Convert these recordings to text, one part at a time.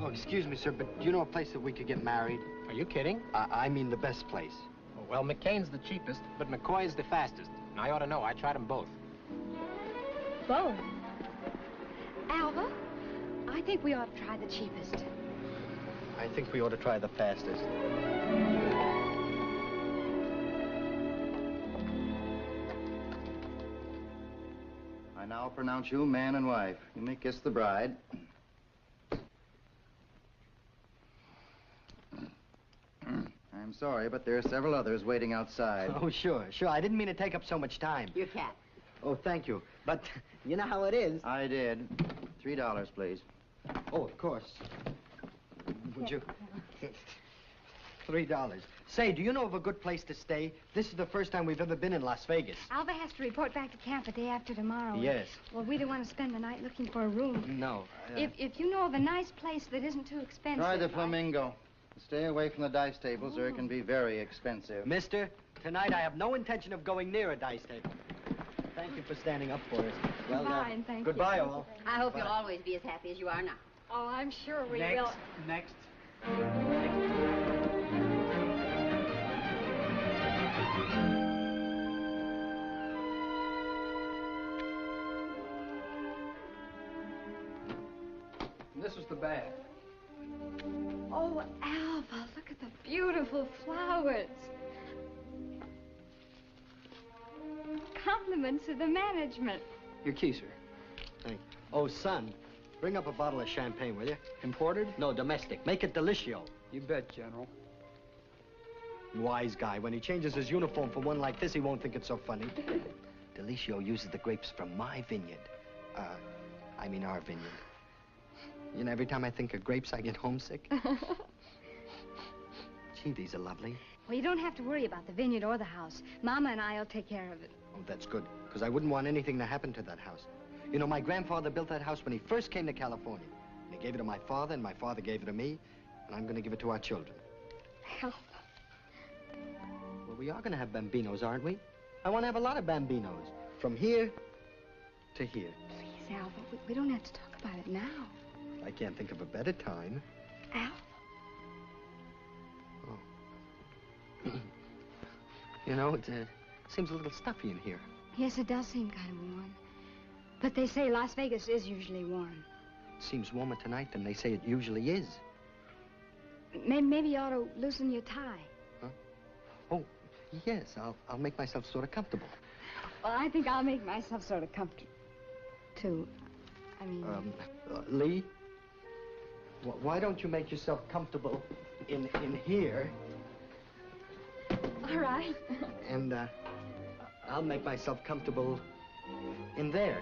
excuse me, sir, but do you know a place that we could get married? Are you kidding? I mean the best place. Well, McCain's the cheapest, but McCoy's the fastest. And I ought to know. I tried them both. Both? Alvah, I think we ought to try the cheapest. I think we ought to try the fastest. I now pronounce you man and wife. You may kiss the bride. I'm sorry, but there are several others waiting outside. Oh, sure. I didn't mean to take up so much time. Your cat. Oh, thank you. But you know how it is. I did. $3, please. Oh, of course. Would you? $3. Say, do you know of a good place to stay? This is the first time we've ever been in Las Vegas. Alvah has to report back to camp the day after tomorrow. Yes. Well, we don't want to spend the night looking for a room. No. If you know of a nice place that isn't too expensive... Try the Flamingo. Stay away from the dice tables, or it can be very expensive. Mister, tonight I have no intention of going near a dice table. Thank you for standing up for us. Well, Fine, thank you. Goodbye, all. I hope you'll always be as happy as you are now. Oh, I'm sure we will. Next. This was the bath. Oh, Alvah, look at the beautiful flowers. Compliments to the management. Your key, sir. Thank you. Oh, son, bring up a bottle of champagne, will you? Imported? No, domestic. Make it Delicio. You bet, General. Wise guy. When he changes his uniform for one like this, he won't think it's so funny. Delicio uses the grapes from my vineyard. I mean our vineyard. You know, every time I think of grapes, I get homesick. Gee, these are lovely. Well, you don't have to worry about the vineyard or the house. Mama and I will take care of it. Oh, that's good, because I wouldn't want anything to happen to that house. You know, my grandfather built that house when he first came to California. And he gave it to my father, and my father gave it to me, and I'm going to give it to our children. Alvah. Well, we are going to have bambinos, aren't we? I want to have a lot of bambinos, from here to here. Please, Alvah, we don't have to talk about it now. I can't think of a better time. Alvah. Oh. You know, it seems a little stuffy in here. Yes, it does seem kind of warm. But they say Las Vegas is usually warm. It seems warmer tonight than they say it usually is. Maybe you ought to loosen your tie. Huh? Oh, yes, I'll make myself sort of comfortable. Well, I think I'll make myself sort of comfortable, too. I mean... Lee, why don't you make yourself comfortable in here? All right. And, I'll make myself comfortable in there.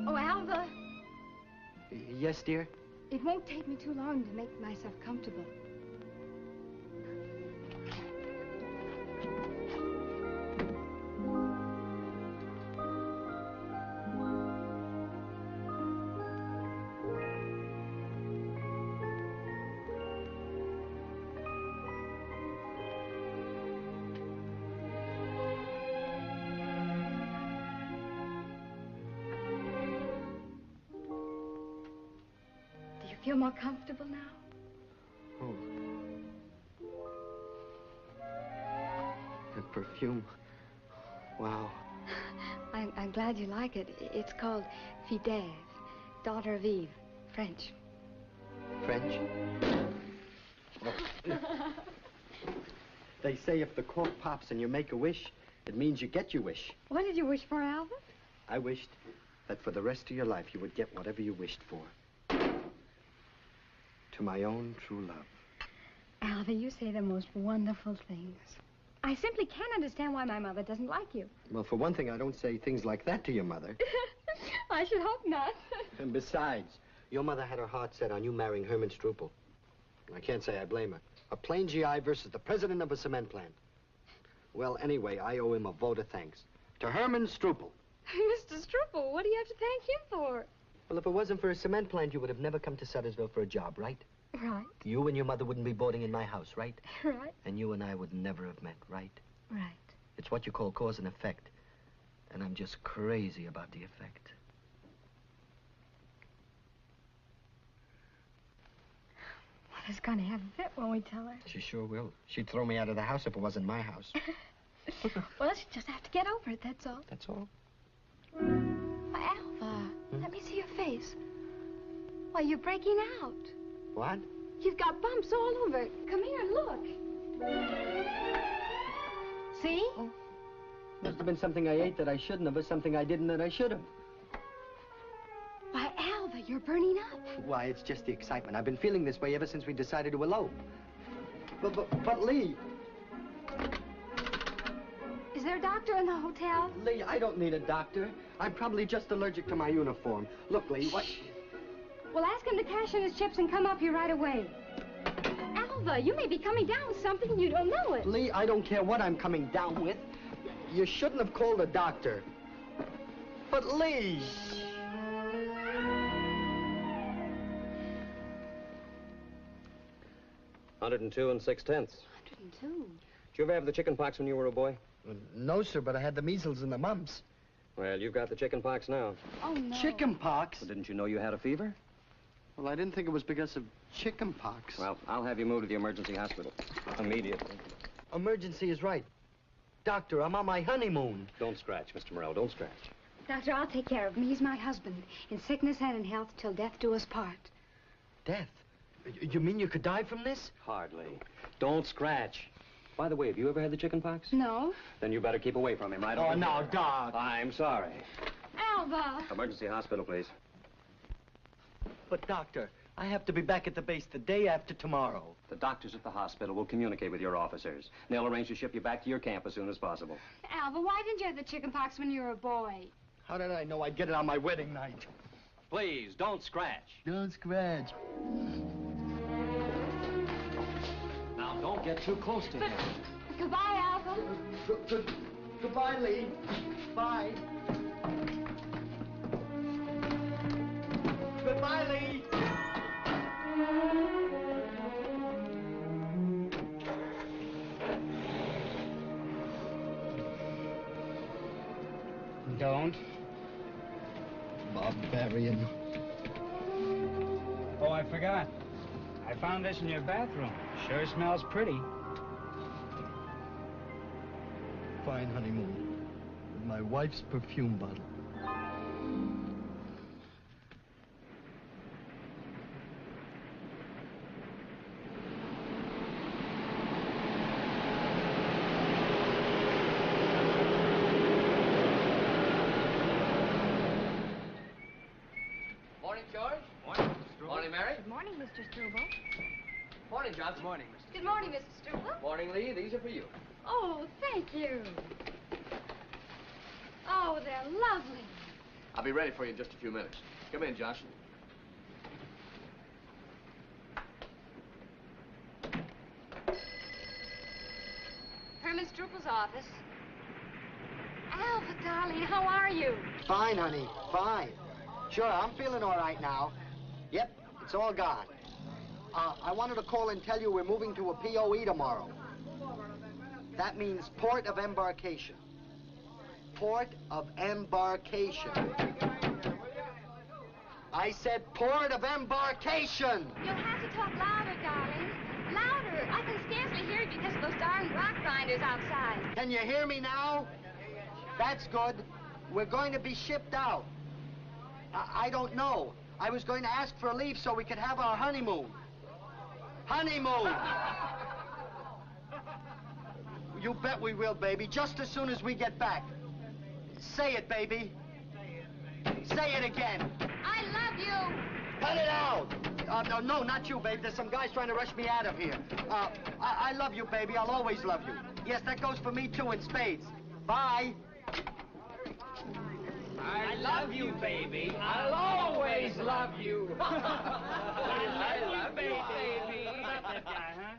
Oh, Alvah. Yes, dear? It won't take me too long to make myself comfortable. Feel more comfortable now? Oh. That perfume. Wow. I'm glad you like it. It's called Fidève, daughter of Eve, French. French? Oh. They say if the cork pops and you make a wish, it means you get your wish. What did you wish for, Alvah? I wished that for the rest of your life you would get whatever you wished for. To my own true love. Alvah, you say the most wonderful things. I simply can't understand why my mother doesn't like you. Well, for one thing, I don't say things like that to your mother. I should hope not. And besides, your mother had her heart set on you marrying Herman Struple. I can't say I blame her. A plain GI versus the president of a cement plant. Well, anyway, I owe him a vote of thanks. To Herman Struple. Mr. Struple, what do you have to thank him for? Well, if it wasn't for a cement plant, you would have never come to Suttersville for a job, right? Right. You and your mother wouldn't be boarding in my house, right? Right. And you and I would never have met, right? Right. It's what you call cause and effect. And I'm just crazy about the effect. Mother's gonna have a fit when we tell her. She sure will. She'd throw me out of the house if it wasn't my house. Well, she'll just have to get over it, that's all. That's all. Why, Alvah, let me see your face. Why, you're breaking out. What? You've got bumps all over it. Come here and look. See? Oh. Must have been something I ate that I shouldn't have, or something I didn't that I should have. Why, Alvah, you're burning up. Why, it's just the excitement. I've been feeling this way ever since we decided to elope. But Lee... Is there a doctor in the hotel? Lee, I don't need a doctor. I'm probably just allergic to my uniform. Look, Lee, what... Well, ask him to cash in his chips and come up here right away. Alvah, you may be coming down with something and you don't know it. Lee, I don't care what I'm coming down with. You shouldn't have called a doctor. But Lee... $102 and 6/10. 102. Did you ever have the chicken pox when you were a boy? No, sir, but I had the measles and the mumps. Well, you've got the chicken pox now. Oh, no. Chicken pox? Well, didn't you know you had a fever? Well, I didn't think it was because of chicken pox. Well, I'll have you moved to the emergency hospital immediately. Emergency is right. Doctor, I'm on my honeymoon. Don't scratch, Mr. Morrell. Don't scratch. Doctor, I'll take care of him. He's my husband. In sickness and in health, till death do us part. Death? You mean you could die from this? Hardly. Don't scratch. By the way, have you ever had the chicken pox? No. Then you better keep away from him, right? Oh, no, Doc. I'm sorry. Alvah. Emergency hospital, please. But, Doctor, I have to be back at the base the day after tomorrow. The doctors at the hospital will communicate with your officers. They'll arrange to ship you back to your camp as soon as possible. Alvah, why didn't you have the chicken pox when you were a boy? How did I know I'd get it on my wedding night? Please, don't scratch. Don't scratch. Now, don't get too close to him. Goodbye, Alvah. Goodbye, Lee. Bye. Goodbye, Lee. Don't. Barbarian. Oh, I forgot. I found this in your bathroom. Sure smells pretty. Fine honeymoon. With my wife's perfume bottle. Morning, George. Morning, Mr. Struble. Morning, Mary. Good morning, Mr. Struble. Morning, Johnson. Morning, Mr. Good morning, Mr. Struble. Morning, Lee. These are for you. Oh, thank you. Oh, they're lovely. I'll be ready for you in just a few minutes. Come in, Johnson. Herman Struple's office. Alvah, darling, how are you? Fine, honey. Fine. Sure, I'm feeling all right now. Yep, it's all gone. I wanted to call and tell you we're moving to a POE tomorrow. That means port of embarkation. Port of embarkation. I said port of embarkation. You'll have to talk louder, darling. Louder. I can scarcely hear you because of those darn rock grinders outside. Can you hear me now? That's good. We're going to be shipped out. I don't know. I was going to ask for a leave so we could have our honeymoon. Honeymoon! You bet we will, baby, just as soon as we get back. Say it, baby. Say it again. I love you. Cut it out! No, not you, babe. There's some guys trying to rush me out of here. I love you, baby. I'll always love you. Yes, that goes for me, too, in spades. Bye. I love you, baby. I'll always love you. I love you, baby. What about that guy, huh?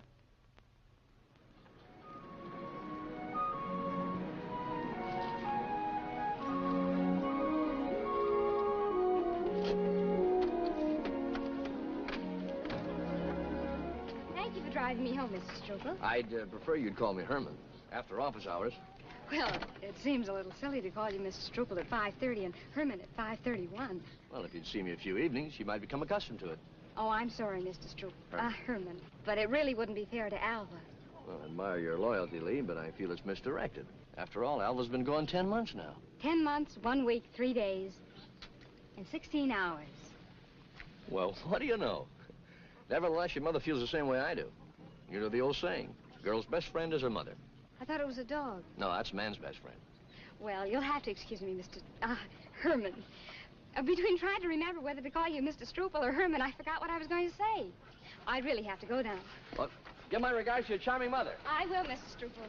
Thank you for driving me home, Mr. Struble. I'd prefer you'd call me Herman after office hours. Well, it seems a little silly to call you Mr. Struble at 5:30 and Herman at 5:31. Well, if you'd see me a few evenings, you might become accustomed to it. Oh, I'm sorry, Mr. Struple. Herman. But it really wouldn't be fair to Alvah. Well, I admire your loyalty, Lee, but I feel it's misdirected. After all, Alva's been gone 10 months now. 10 months, 1 week, 3 days, and 16 hours. Well, what do you know? Nevertheless, your mother feels the same way I do. You know the old saying, a girl's best friend is her mother. I thought it was a dog. No, that's man's best friend. Well, you'll have to excuse me, Mr. Herman. Between trying to remember whether to call you Mr. Struple or Herman, I forgot what I was going to say. I'd really have to go now. Well, give my regards to your charming mother. I will, Mr. Struple.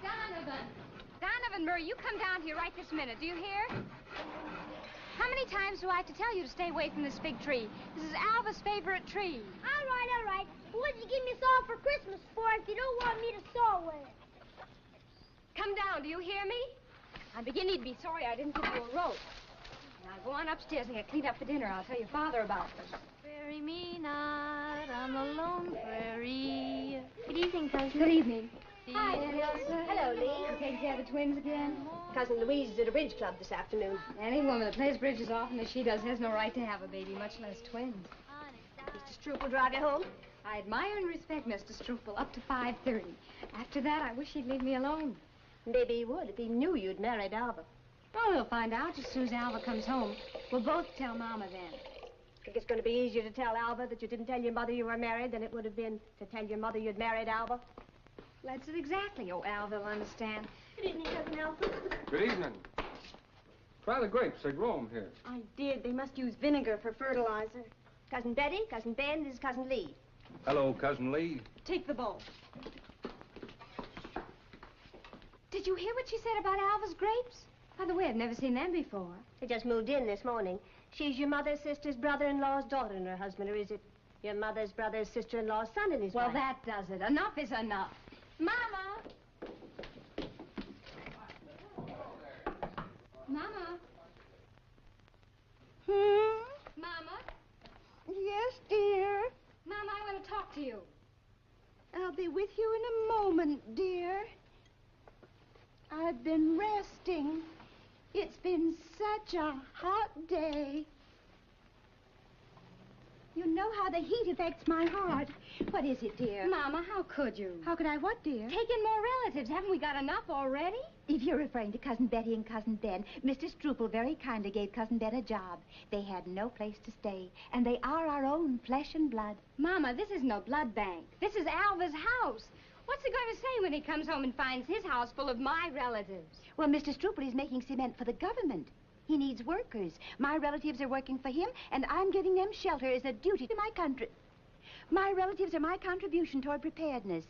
Donovan! Donovan Murray, you come down here right this minute. Do you hear? How many times do I have to tell you to stay away from this big tree? This is Alva's favorite tree. All right. What'd you give me saw for Christmas for if you don't want me to saw with it? Come down, do you hear me? I'm beginning to be sorry I didn't give you a rope. Now go on upstairs and get cleaned up for dinner. I'll tell your father about this. Bury me not on the lone prairie. Good evening, cousin. Good evening. Hi, Elsa. Hello, Lee. You taking care of the twins again? Cousin Louise is at a bridge club this afternoon. Any woman that plays bridge as often as she does has no right to have a baby, much less twins. Mr. Struple drive you home? I admire and respect Mr. Struple up to 5:30. After that, I wish he'd leave me alone. Maybe he would if he knew you'd married Alvah. Oh, we'll find out as soon as Alvah comes home. We'll both tell Mama then. I think it's going to be easier to tell Alvah that you didn't tell your mother you were married than it would have been to tell your mother you'd married Alvah. That's it exactly. Oh, Alvah will understand. Good evening, Cousin Alvah. Good evening. Try the grapes. They grow 'em here. I did. They must use vinegar for fertilizer. Cousin Betty, Cousin Ben, this is Cousin Lee. Hello, Cousin Lee. Take the bowl. Did you hear what she said about Alva's grapes? By the way, I've never seen them before. They just moved in this morning. She's your mother's sister's brother-in-law's daughter and her husband, or is it your mother's brother's sister-in-law's son and his Well, wife? that does it. Enough is enough. Mama! Mama? Mama? Yes, dear? Mama, I want to talk to you. I'll be with you in a moment, dear. I've been resting. It's been such a hot day. You know how the heat affects my heart. What is it, dear? Mama, how could you? How could I what, dear? Take in more relatives. Haven't we got enough already? If you're referring to Cousin Betty and Cousin Ben, Mr. Struple very kindly gave Cousin Ben a job. They had no place to stay, and they are our own flesh and blood. Mama, this is no blood bank. This is Alva's house. What's he going to say when he comes home and finds his house full of my relatives? Well, Mr. Struple is making cement for the government. He needs workers. My relatives are working for him, and I'm giving them shelter as a duty to my country. My relatives are my contribution toward preparedness,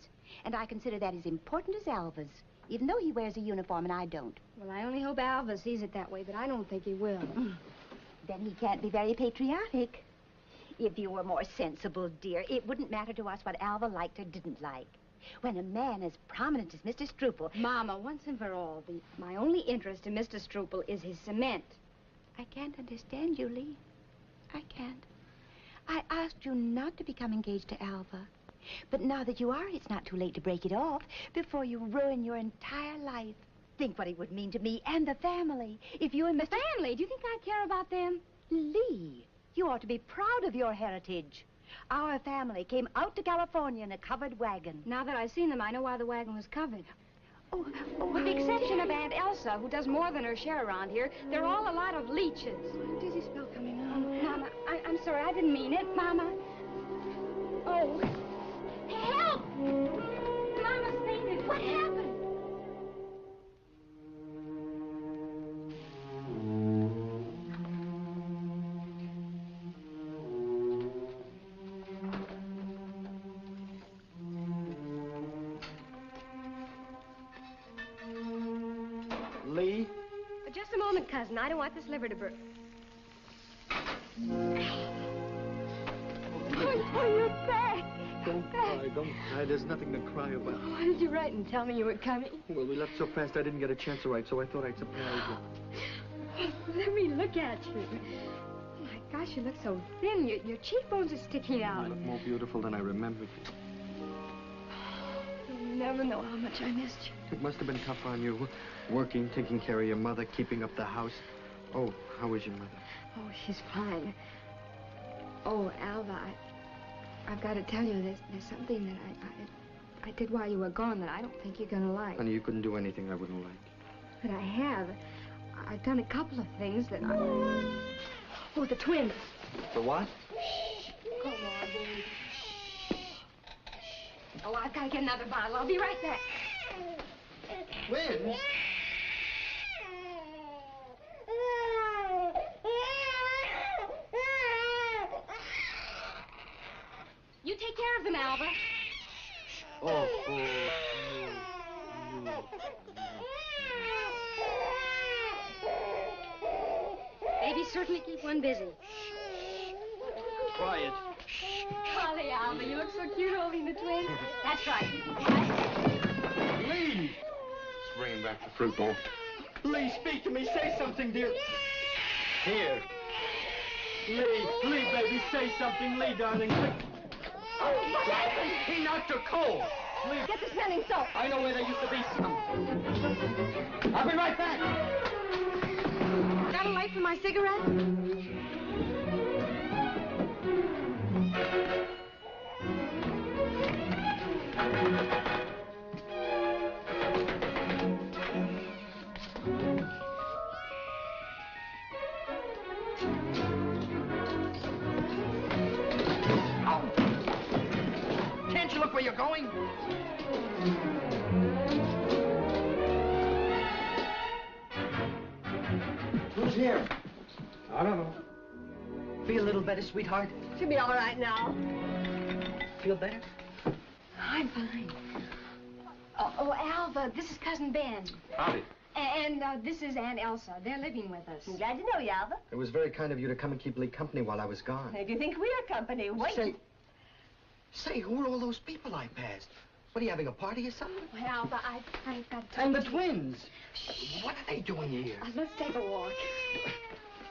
and I consider that as important as Alva's, even though he wears a uniform and I don't. Well, I only hope Alva sees it that way, but I don't think he will. Then he can't be very patriotic. If you were more sensible, dear, it wouldn't matter to us what Alva liked or didn't like. When a man as prominent as Mr. Struple... Mama, once and for all, my only interest in Mr. Struple is his cement. I can't understand you, Lee. I can't. I asked you not to become engaged to Alvah. But now that you are, it's not too late to break it off before you ruin your entire life. Think what it would mean to me and the family if you and Mr... Family? Do you think I care about them? Lee, you ought to be proud of your heritage. Our family came out to California in a covered wagon. Now that I've seen them, I know why the wagon was covered. Oh, with the exception of Aunt Elsa, who does more than her share around here, they're all a lot of leeches. Dizzy spell coming on. Mama, I'm sorry, I didn't mean it. Mama. Oh. Help! Mama's fainted. What happened? Lee? Just a moment, cousin. I don't want this liver to burn. Oh, you're back. Don't cry, don't cry. There's nothing to cry about. Why did you write and tell me you were coming? Well, we left so fast I didn't get a chance to write, so I thought I'd surprise you. Let me look at you. Oh, my gosh, you look so thin. Your cheekbones are sticking out. You look more beautiful than I remembered. You'll never know how much I missed you. It must have been tough on you. Working, taking care of your mother, keeping up the house. Oh, how was your mother? Oh, she's fine. Oh, Alvah, I've got to tell you, there's something that I did while you were gone that I don't think you're going to like. Honey, you couldn't do anything I wouldn't like. But I have. I've done a couple of things that I... Oh, the twins. The what? Shh. Come on, baby. Oh, I've got to get another bottle. I'll be right back. Twins? You take care of them, Alvah. Oh. Babies certainly keep one busy. Quiet. Golly, Alvah, you look so cute holding the twins. That's right. Lee! It's bringing back the fruit bowl. Lee, speak to me. Say something, dear. Here. Lee, baby, say something. Lee, darling, quick. He knocked her cold. Lee. Get the smelling salt. I know where there used to be some. I'll be right back. Got a light for my cigarette? Can't you look where you're going? Who's here? I don't know. Feel a little better, sweetheart? She'll be all right now. Feel better? I'm fine. Oh, Alvah, this is Cousin Ben. Howdy. And this is Aunt Elsa. They're living with us. I'm glad to know you, Alvah. It was very kind of you to come and keep Lee company while I was gone. If you think we're company, wait. Say, who are all those people I passed? What, are you having a party or something? Well, Alvah, I've got to... And the twins. What are they doing here? Let's take a walk.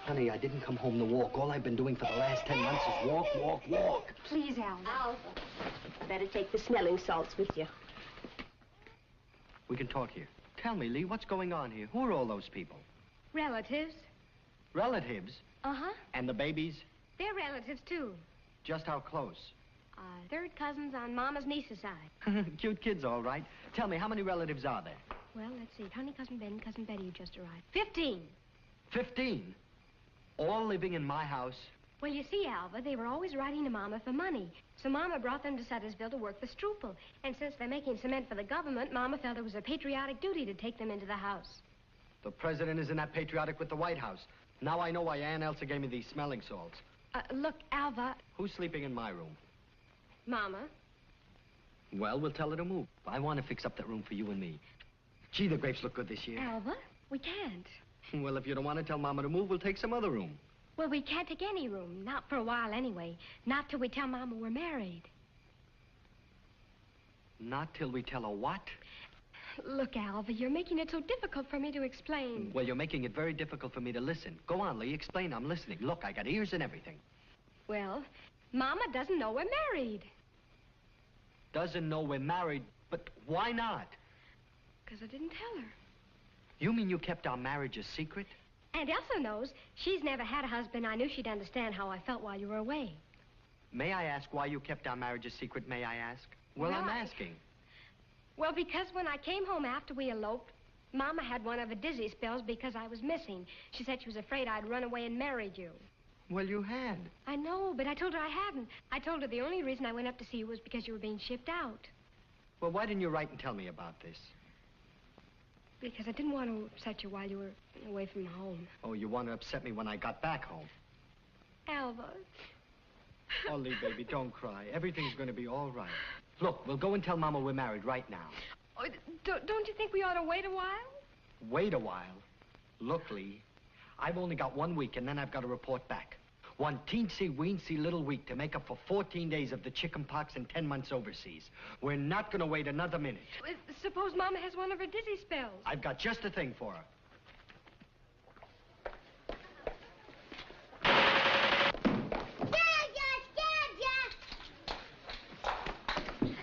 Honey, I didn't come home to walk. All I've been doing for the last 10 months is walk, walk, walk. Please, Alvah. Alvah, better take the smelling salts with you. We can talk here. Tell me, Lee, what's going on here? Who are all those people? Relatives. Relatives? Uh-huh. And the babies? They're relatives, too. Just how close? Third cousins on Mama's niece's side. Cute kids, all right. Tell me, how many relatives are there? Well, let's see. Honey, Cousin Ben, Cousin Betty, who just arrived. 15. 15? All living in my house? Well, you see, Alvah, they were always writing to Mama for money. So Mama brought them to Suttersville to work for Struple. And since they're making cement for the government, Mama felt it was a patriotic duty to take them into the house. The president isn't that patriotic with the White House. Now I know why Aunt Elsa gave me these smelling salts. Look, Alvah... Who's sleeping in my room? Mama. Well, we'll tell her to move. I want to fix up that room for you and me. Gee, the grapes look good this year. Alvah, we can't. Well, if you don't want to tell Mama to move, we'll take some other room. Well, we can't take any room. Not for a while, anyway. Not till we tell Mama we're married. Not till we tell her what? Look, Alvah, you're making it so difficult for me to explain. Well, you're making it very difficult for me to listen. Go on, Lee, explain. I'm listening. Look, I got ears and everything. Well, Mama doesn't know we're married. Doesn't know we're married, but why not? Because I didn't tell her. You mean you kept our marriage a secret? Aunt Elsa knows. She's never had a husband. I knew she'd understand how I felt while you were away. May I ask why you kept our marriage a secret, may I ask? Well, I'm asking. Well, because when I came home after we eloped, Mama had one of her dizzy spells because I was missing. She said she was afraid I'd run away and married you. Well, you had. I know, but I told her I hadn't. I told her the only reason I went up to see you was because you were being shipped out. Well, why didn't you write and tell me about this? Because I didn't want to upset you while you were away from home. Oh, you want to upset me when I got back home? Alvah. Oh, Lee, baby, don't cry. Everything's going to be all right. Look, we'll go and tell Mama we're married right now. Oh, don't you think we ought to wait a while? Wait a while? Look, Lee, I've only got 1 week, and then I've got to report back. 1 teensy-weensy little week to make up for 14 days of the chicken pox and 10 months overseas. We're not going to wait another minute. Suppose Mama has one of her dizzy spells. I've got just the thing for her.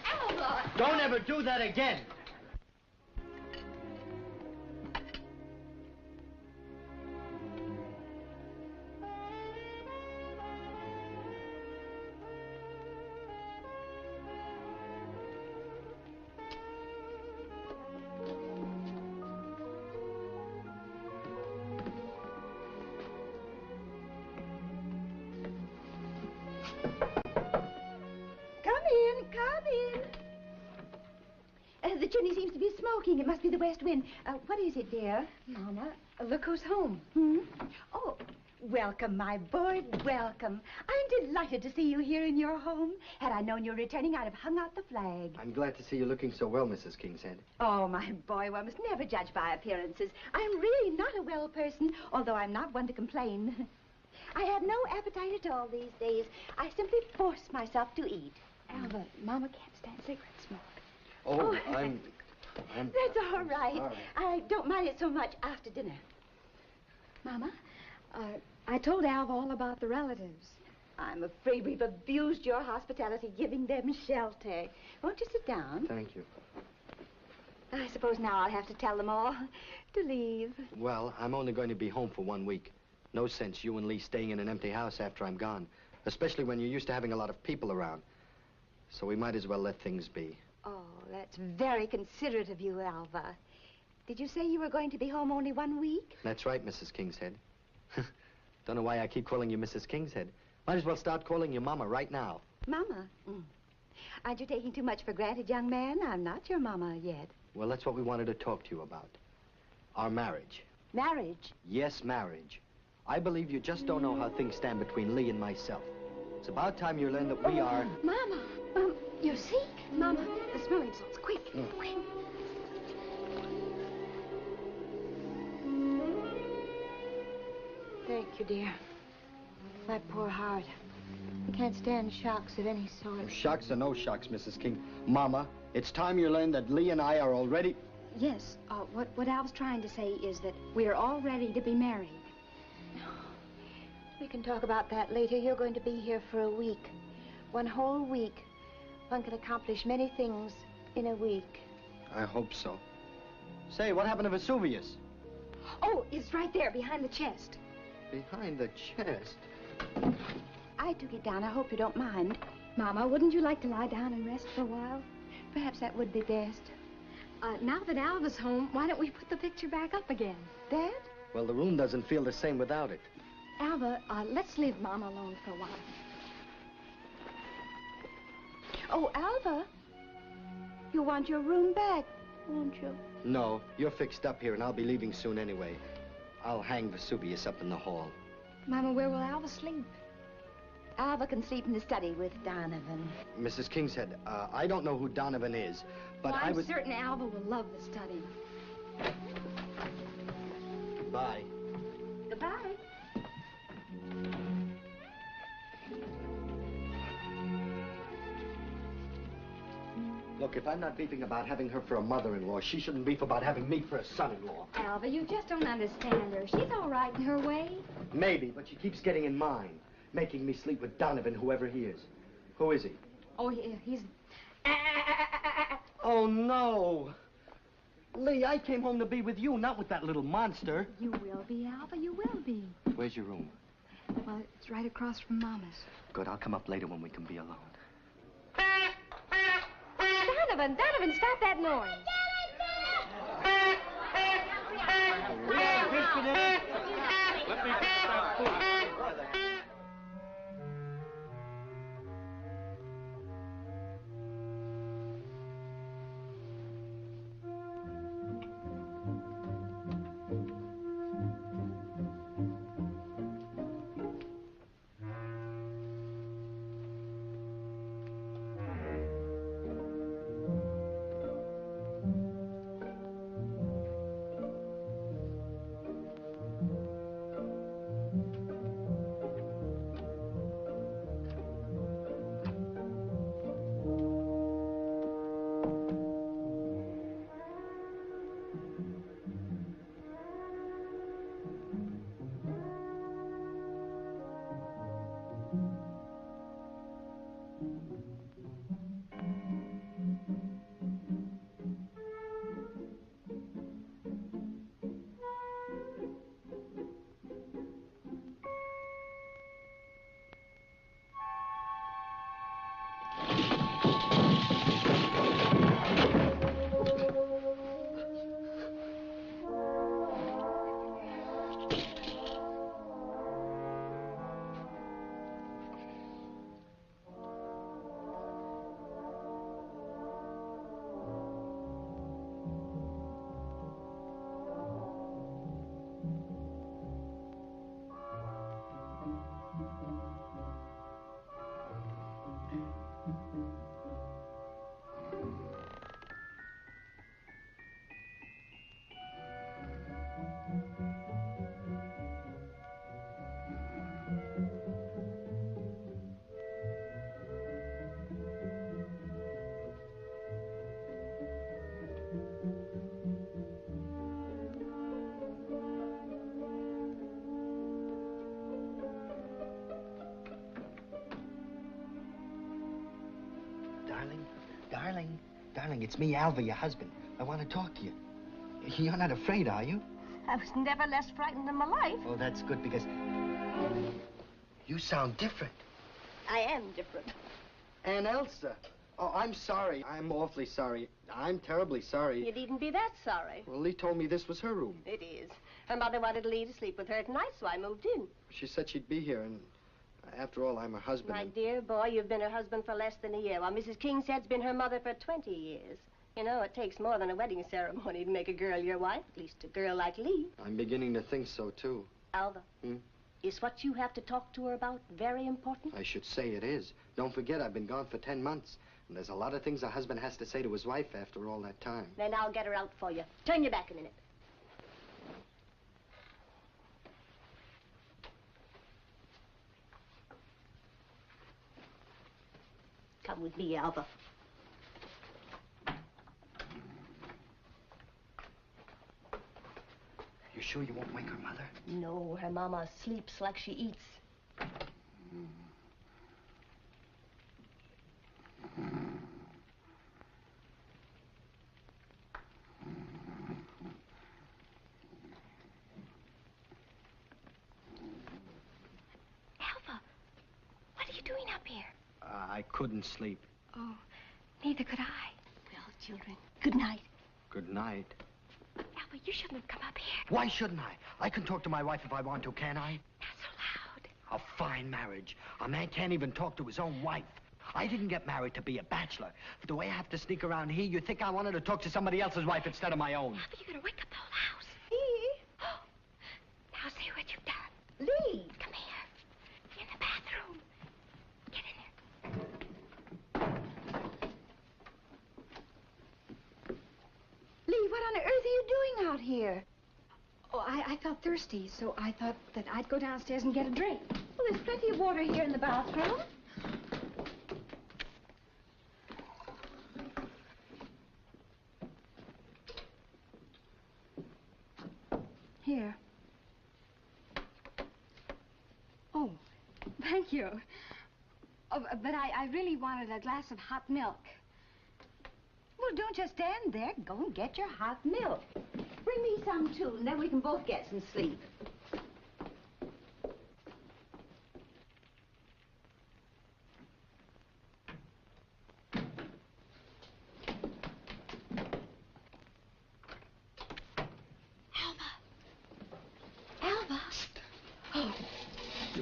Alvah! Don't ever do that again. King. It must be the west wind. What is it, dear? Mama, look who's home. Oh, welcome, my boy, welcome. I'm delighted to see you here in your home. Had I known you were returning, I'd have hung out the flag. I'm glad to see you looking so well, Mrs. Kingshead. Oh, my boy, one must never judge by appearances. I'm really not a well person, although I'm not one to complain. I have no appetite at all these days. I simply force myself to eat. Alvah, Mama can't stand cigarette smoke. Oh, I'm That's all right. Sorry. I don't mind it so much after dinner. Mama, I told Alvah all about the relatives. I'm afraid we've abused your hospitality, giving them shelter. Won't you sit down? Thank you. I suppose now I'll have to tell them all to leave. Well, I'm only going to be home for 1 week. No sense you and Lee staying in an empty house after I'm gone, especially when you're used to having a lot of people around. So we might as well let things be. Oh, that's very considerate of you, Alvah. Did you say you were going to be home only 1 week? That's right, Mrs. Kingshead. Don't know why I keep calling you Mrs. Kingshead. Might as well start calling you Mama right now. Mama? Aren't you taking too much for granted, young man? I'm not your mama yet. Well, that's what we wanted to talk to you about. Our marriage. Marriage? Yes, marriage. I believe you just don't know how things stand between Lee and myself. It's about time you learn that we are... Mama, you're sick. Mama, the smelling salts, quick, quick. Thank you, dear. My poor heart. I can't stand shocks of any sort. Shocks or no shocks, Mrs. King. Mama, it's time you learn that Lee and I are already... Yes, what Al's trying to say is that we're all ready to be married. We can talk about that later. You're going to be here for a week. 1 whole week. One can accomplish many things in a week. I hope so. Say, what happened to Vesuvius? Oh, it's right there, behind the chest. Behind the chest? I took it down. I hope you don't mind. Mama, wouldn't you like to lie down and rest for a while? Perhaps that would be best. Now that Alva's home, why don't we put the picture back up again? Dad? Well, the room doesn't feel the same without it. Alvah, let's leave Mama alone for a while. Oh, Alvah, you want your room back, won't you? No, you're fixed up here, and I'll be leaving soon anyway. I'll hang Vesuvius up in the hall. Mama, where will Alvah sleep? Alvah can sleep in the study with Donovan. Mrs. Kingshead, I don't know who Donovan is, but well, I I'm was... certain Alvah will love the study. Goodbye. Goodbye. Look, if I'm not beefing about having her for a mother-in-law, she shouldn't beef about having me for a son-in-law. Alvah, you just don't understand her. She's all right in her way. Maybe, but she keeps getting in mine, making me sleep with Donovan, whoever he is. Who is he? Oh, he's... Oh, no. Lee, I came home to be with you, not with that little monster. You will be, Alvah, you will be. Where's your room? Well, it's right across from Mama's. Good, I'll come up later when we can be alone. Donovan, stop that noise. Let me get that food. Darling, it's me, Alvah, your husband. I want to talk to you. You're not afraid, are you? I was never less frightened in my life. Oh, that's good, because you sound different. I am different. Aunt Elsa. Oh, I'm sorry. I'm awfully sorry. I'm terribly sorry. You needn't be that sorry. Well, Lee told me this was her room. It is. Her mother wanted Lee to sleep with her tonight, so I moved in. She said she'd be here, and after all, I'm her husband. My dear boy, you've been her husband for less than a year, while Mrs. Kingshead's been her mother for 20 years. You know, it takes more than a wedding ceremony to make a girl your wife, at least a girl like Lee. I'm beginning to think so, too. Alvah, is what you have to talk to her about very important? I should say it is. Don't forget, I've been gone for 10 months. And there's a lot of things a husband has to say to his wife after all that time. Then I'll get her out for you. Turn your back a minute. Come with me, Alvah. You sure you won't wake her mother? No, her mama sleeps like she eats. Alvah, what are you doing up here? I couldn't sleep. Oh, neither could I. Well, children, good night. Good night. Alvah, you shouldn't have come up here. Why shouldn't I? I can talk to my wife if I want to, can I? Not so loud. A fine marriage. A man can't even talk to his own wife. I didn't get married to be a bachelor. The way I have to sneak around here, you think I wanted to talk to somebody else's wife instead of my own. Alvah, you're going to wake up the whole house. Lee? Oh, now see what you've done. Lee? Come here. In the bathroom. Get in there. Lee, what on earth are you doing out here? Oh, I felt thirsty, so I thought that I'd go downstairs and get a drink. Well, there's plenty of water here in the bathroom. Here. Oh, thank you. Oh, but I really wanted a glass of hot milk. Well, don't just stand there. Go and get your hot milk. Bring me some, too, and then we can both get some sleep.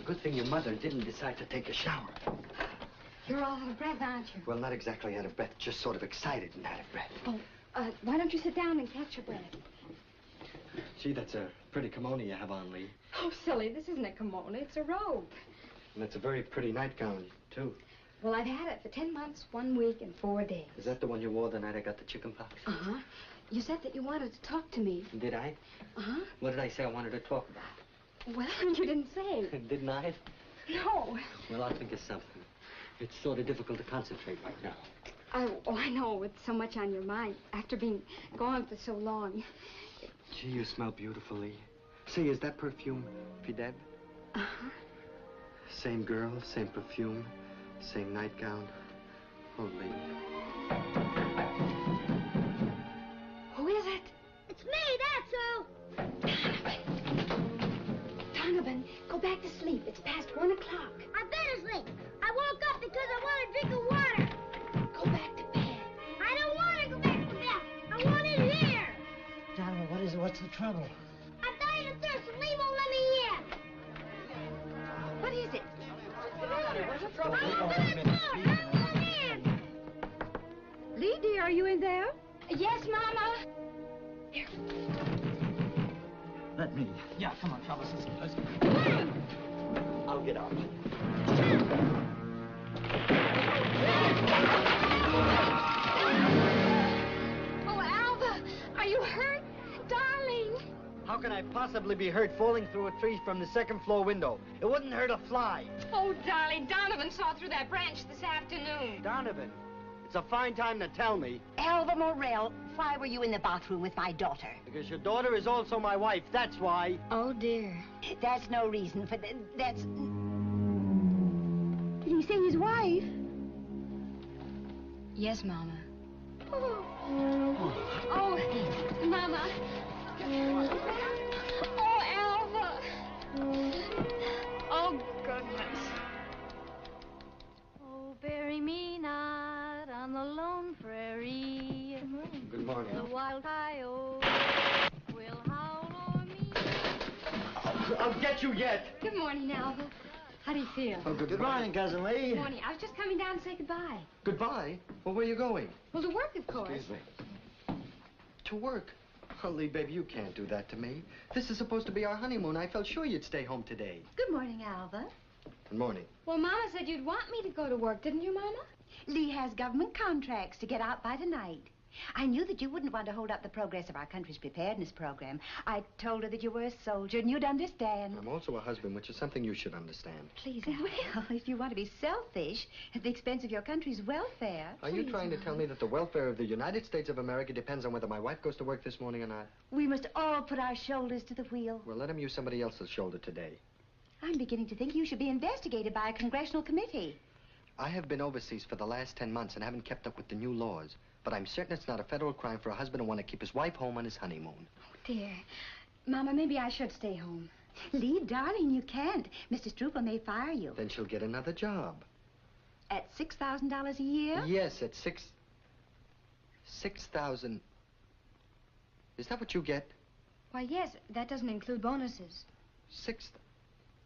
Good thing your mother didn't decide to take a shower. You're all out of breath, aren't you? Well, not exactly out of breath, just sort of excited and out of breath. Oh, why don't you sit down and catch your breath? Gee, that's a pretty kimono you have on, Lee. Oh, silly, this isn't a kimono, it's a robe. And it's a very pretty nightgown, too. Well, I've had it for 10 months, 1 week, and 4 days. Is that the one you wore the night I got the chicken pox? Uh-huh. You said that you wanted to talk to me. Did I? Uh-huh. What did I say I wanted to talk about? Well, you didn't say. Didn't I? No. Well, I'll think of something. It's sort of difficult to concentrate right now. I know, with so much on your mind, after being gone for so long. Gee, you smell beautifully. Say, is that perfume Fideb? Uh-huh. Same girl, same perfume, same nightgown. Oh, Lee. Who is it? It's me, that's who. Donovan, go back to sleep. It's past 1 o'clock. I better sleep. I woke up because I want a drink of water. Go back to bed. I don't want to go back to bed. I want it here. Donovan, what is it? What's the trouble? I'm dying of thirst and Lee won't let me in. What is it? What's the trouble? I'm in. Lee, dear, are you in there? Yes, Mama. Here. Let me. Yeah, come on, fellas. Let's go. I'll get out. Oh, Alvah, are you hurt? Darling. How can I possibly be hurt falling through a tree from the 2nd floor window? It wouldn't hurt a fly. Oh, darling, Donovan saw through that branch this afternoon. Donovan, it's a fine time to tell me. Alvah Morrell, why were you in the bathroom with my daughter? Because your daughter is also my wife, that's why. Oh, dear. That's no reason for that. That's... Did he say his wife? Yes, Mama. Oh, Mama. Oh, Alvah. Oh, goodness. Oh, bury me not on the lone prairie. Good morning. The wild coyote will howl o'er me. I'll get you yet. Good morning, Alvah. How do you feel? Oh, good morning, Cousin Lee. Good morning. I was just coming down to say goodbye. Goodbye? Well, where are you going? Well, to work, of course. Excuse me. To work? Oh, Lee, baby, you can't do that to me. This is supposed to be our honeymoon. I felt sure you'd stay home today. Good morning, Alvah. Good morning. Well, Mama said you'd want me to go to work, didn't you, Mama? Lee has government contracts to get out by tonight. I knew that you wouldn't want to hold up the progress of our country's preparedness program. I told her that you were a soldier and you'd understand. I'm also a husband, which is something you should understand. Please, well, if you want to be selfish at the expense of your country's welfare. Are you trying to tell me that the welfare of the United States of America depends on whether my wife goes to work this morning or not? We must all put our shoulders to the wheel. Well, let him use somebody else's shoulder today. I'm beginning to think you should be investigated by a congressional committee. I have been overseas for the last 10 months and haven't kept up with the new laws. But I'm certain it's not a federal crime for a husband to want to keep his wife home on his honeymoon. Oh, dear. Mama, maybe I should stay home. Lee, darling, you can't. Mr. Struple may fire you. Then she'll get another job. At $6,000 a year? Yes, at 6,000. Is that what you get? Why, yes, that doesn't include bonuses.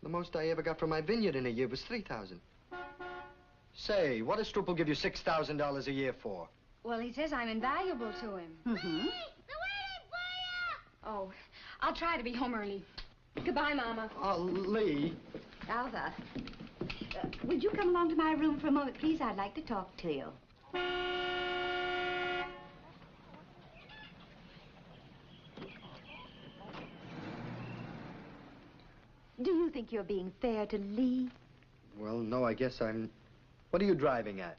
The most I ever got from my vineyard in a year was 3,000. Say, what does Struple give you $6,000 a year for? Well, he says I'm invaluable to him. Lee, they're waiting for you! Oh, I'll try to be home early. Goodbye, Mama. Oh, Lee. Alvah, would you come along to my room for a moment, please? I'd like to talk to you. Do you think you're being fair to Lee? Well, no, I guess I'm... What are you driving at?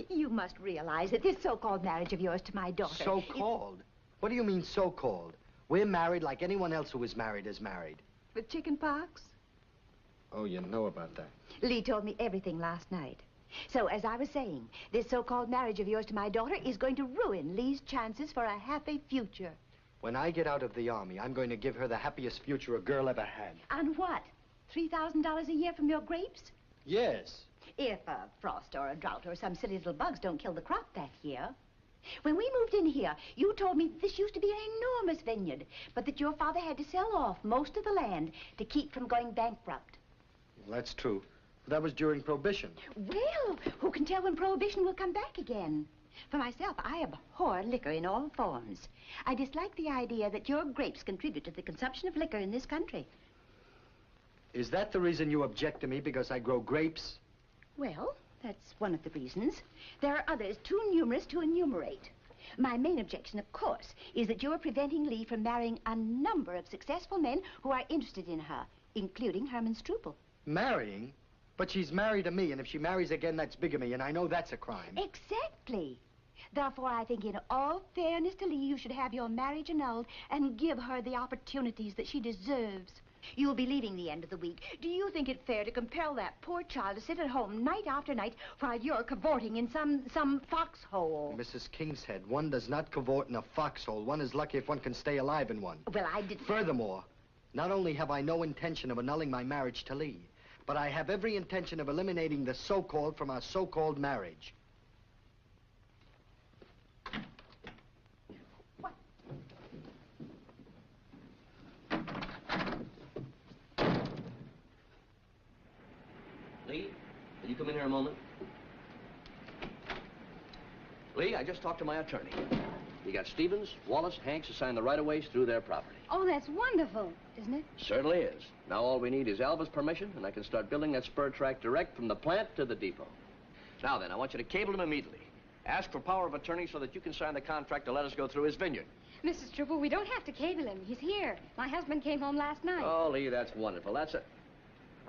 You must realize that this so-called marriage of yours to my daughter... So-called? What do you mean, so-called? We're married like anyone else who is married is married. With chicken pox? Oh, you know about that. Lee told me everything last night. So, as I was saying, this so-called marriage of yours to my daughter is going to ruin Lee's chances for a happy future. When I get out of the Army, I'm going to give her the happiest future a girl ever had. And what? $3,000 a year from your grapes? Yes. If a frost or a drought or some silly little bugs don't kill the crop that year. When we moved in here, you told me this used to be an enormous vineyard, but that your father had to sell off most of the land to keep from going bankrupt. Well, that's true. That was during Prohibition. Well, who can tell when Prohibition will come back again? For myself, I abhor liquor in all forms. I dislike the idea that your grapes contribute to the consumption of liquor in this country. Is that the reason you object to me, because I grow grapes? Well, that's one of the reasons. There are others too numerous to enumerate. My main objection, of course, is that you're preventing Lee from marrying a number of successful men who are interested in her, including Herman Struple. Marrying? But she's married to me, and if she marries again, that's bigamy, and I know that's a crime. Exactly. Therefore, I think in all fairness to Lee, you should have your marriage annulled and give her the opportunities that she deserves. You'll be leaving the end of the week. Do you think it fair to compel that poor child to sit at home night after night while you're cavorting in some foxhole? Mrs. Kingshead, one does not cavort in a foxhole. One is lucky if one can stay alive in one. Well, I didn't... Furthermore, not only have I no intention of annulling my marriage to Lee, but I have every intention of eliminating the so-called from our so-called marriage. What? Lee, will you come in here a moment? Lee, I just talked to my attorney. You got Stevens, Wallace, Hanks to sign the right-of-ways through their property. Oh, that's wonderful, isn't it? Certainly is. Now all we need is Alva's permission, and I can start building that spur track direct from the plant to the depot. Now then, I want you to cable him immediately. Ask for power of attorney so that you can sign the contract to let us go through his vineyard. Mrs. Struple, we don't have to cable him. He's here. My husband came home last night. Oh, Lee, that's wonderful. That's a...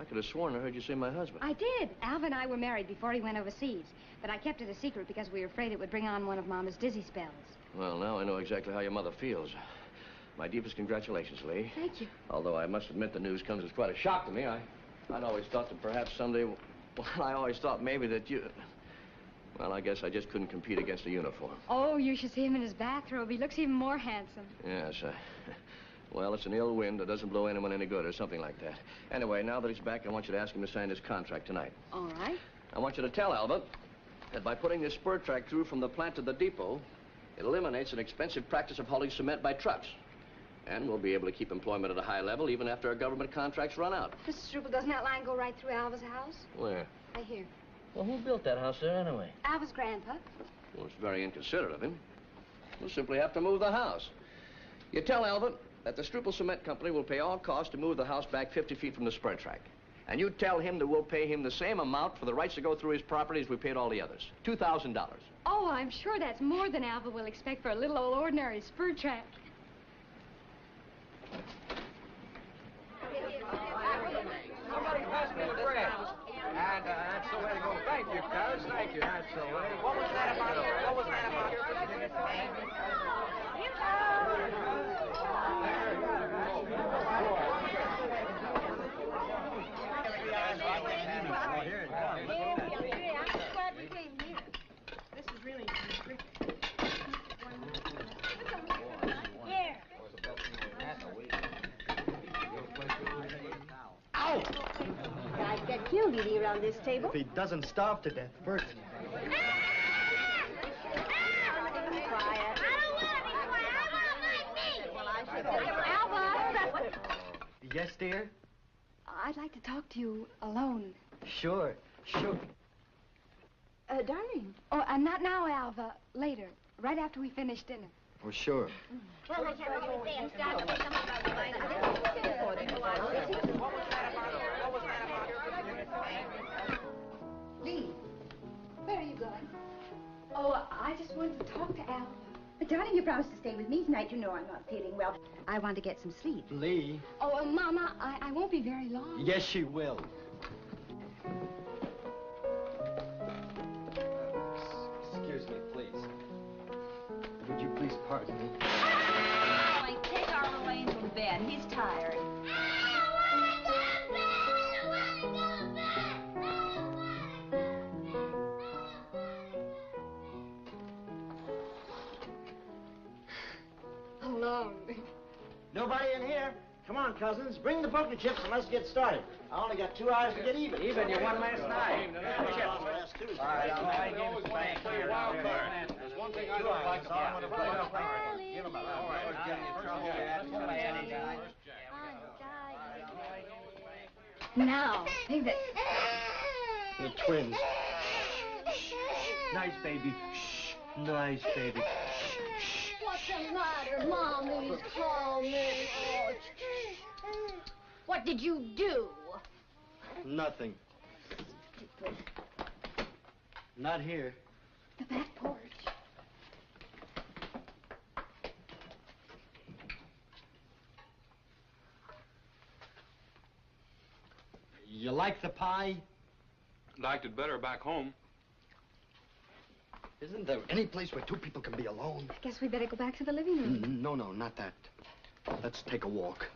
I could have sworn I heard you say my husband. I did. Alvah and I were married before he went overseas, but I kept it a secret because we were afraid it would bring on one of Mama's dizzy spells. Well, now I know exactly how your mother feels. My deepest congratulations, Lee. Thank you. Although I must admit the news comes as quite a shock to me. I'd always thought that perhaps someday... Well, I always thought maybe that you... Well, I guess I just couldn't compete against a uniform. Oh, you should see him in his bathrobe. He looks even more handsome. Yes, well, it's an ill wind that doesn't blow anyone any good or something like that. Anyway, now that he's back, I want you to ask him to sign his contract tonight. All right. I want you to tell Alvah that by putting this spur track through from the plant to the depot, it eliminates an expensive practice of hauling cement by trucks. And we'll be able to keep employment at a high level even after our government contracts run out. Mr. Struble, doesn't that line go right through Alva's house? Where? Right here. Well, who built that house there anyway? Alva's grandpa. Well, it's very inconsiderate of him. We'll simply have to move the house. You tell Alvah that the Struble Cement Company will pay all costs to move the house back 50 feet from the spur track. And you tell him that we'll pay him the same amount for the rights to go through his property as we paid all the others. $2,000. Oh, I'm sure that's more than Alvah will expect for a little old ordinary spur track. Somebody pass me the bread. And that's the way to go. Thank you, cuz. Thank you. That's the way. What was that about? What was that about? This is really Ow! I'd get killed eating around this table. If he doesn't starve to death first. Alvah! Yes, dear? I'd like to talk to you alone. Sure, sure. Darling. Oh, not now, Alvah. Later. Right after we finish dinner. Oh, sure. Lee, where are you going? Oh, I just wanted to talk to Alvah. But darling, you promised to stay with me tonight. You know I'm not feeling well. I want to get some sleep. Lee. Oh, Mama, I won't be very long. Yes, she will. Excuse me, please. Would you please pardon me? Darling, take our little angel to bed. He's tired. Alone. Nobody in here? Come on, cousins. Bring the poker chips and let's get started. I only got 2 hours to get even. Even, you won last night. Last Tuesday. All right, I'll play games playing for your wild card. There's one thing I don't like about it. Give him a all right. Now, take that. The twins. Shh. Nice, baby. Shh. Nice, baby. What's the matter? Mommy's coming. Oh, what did you do? Nothing. Not here. The back porch. You like the pie? Liked it better back home. Isn't there any place where 2 people can be alone? I guess we better go back to the living room. No, not that. Let's take a walk.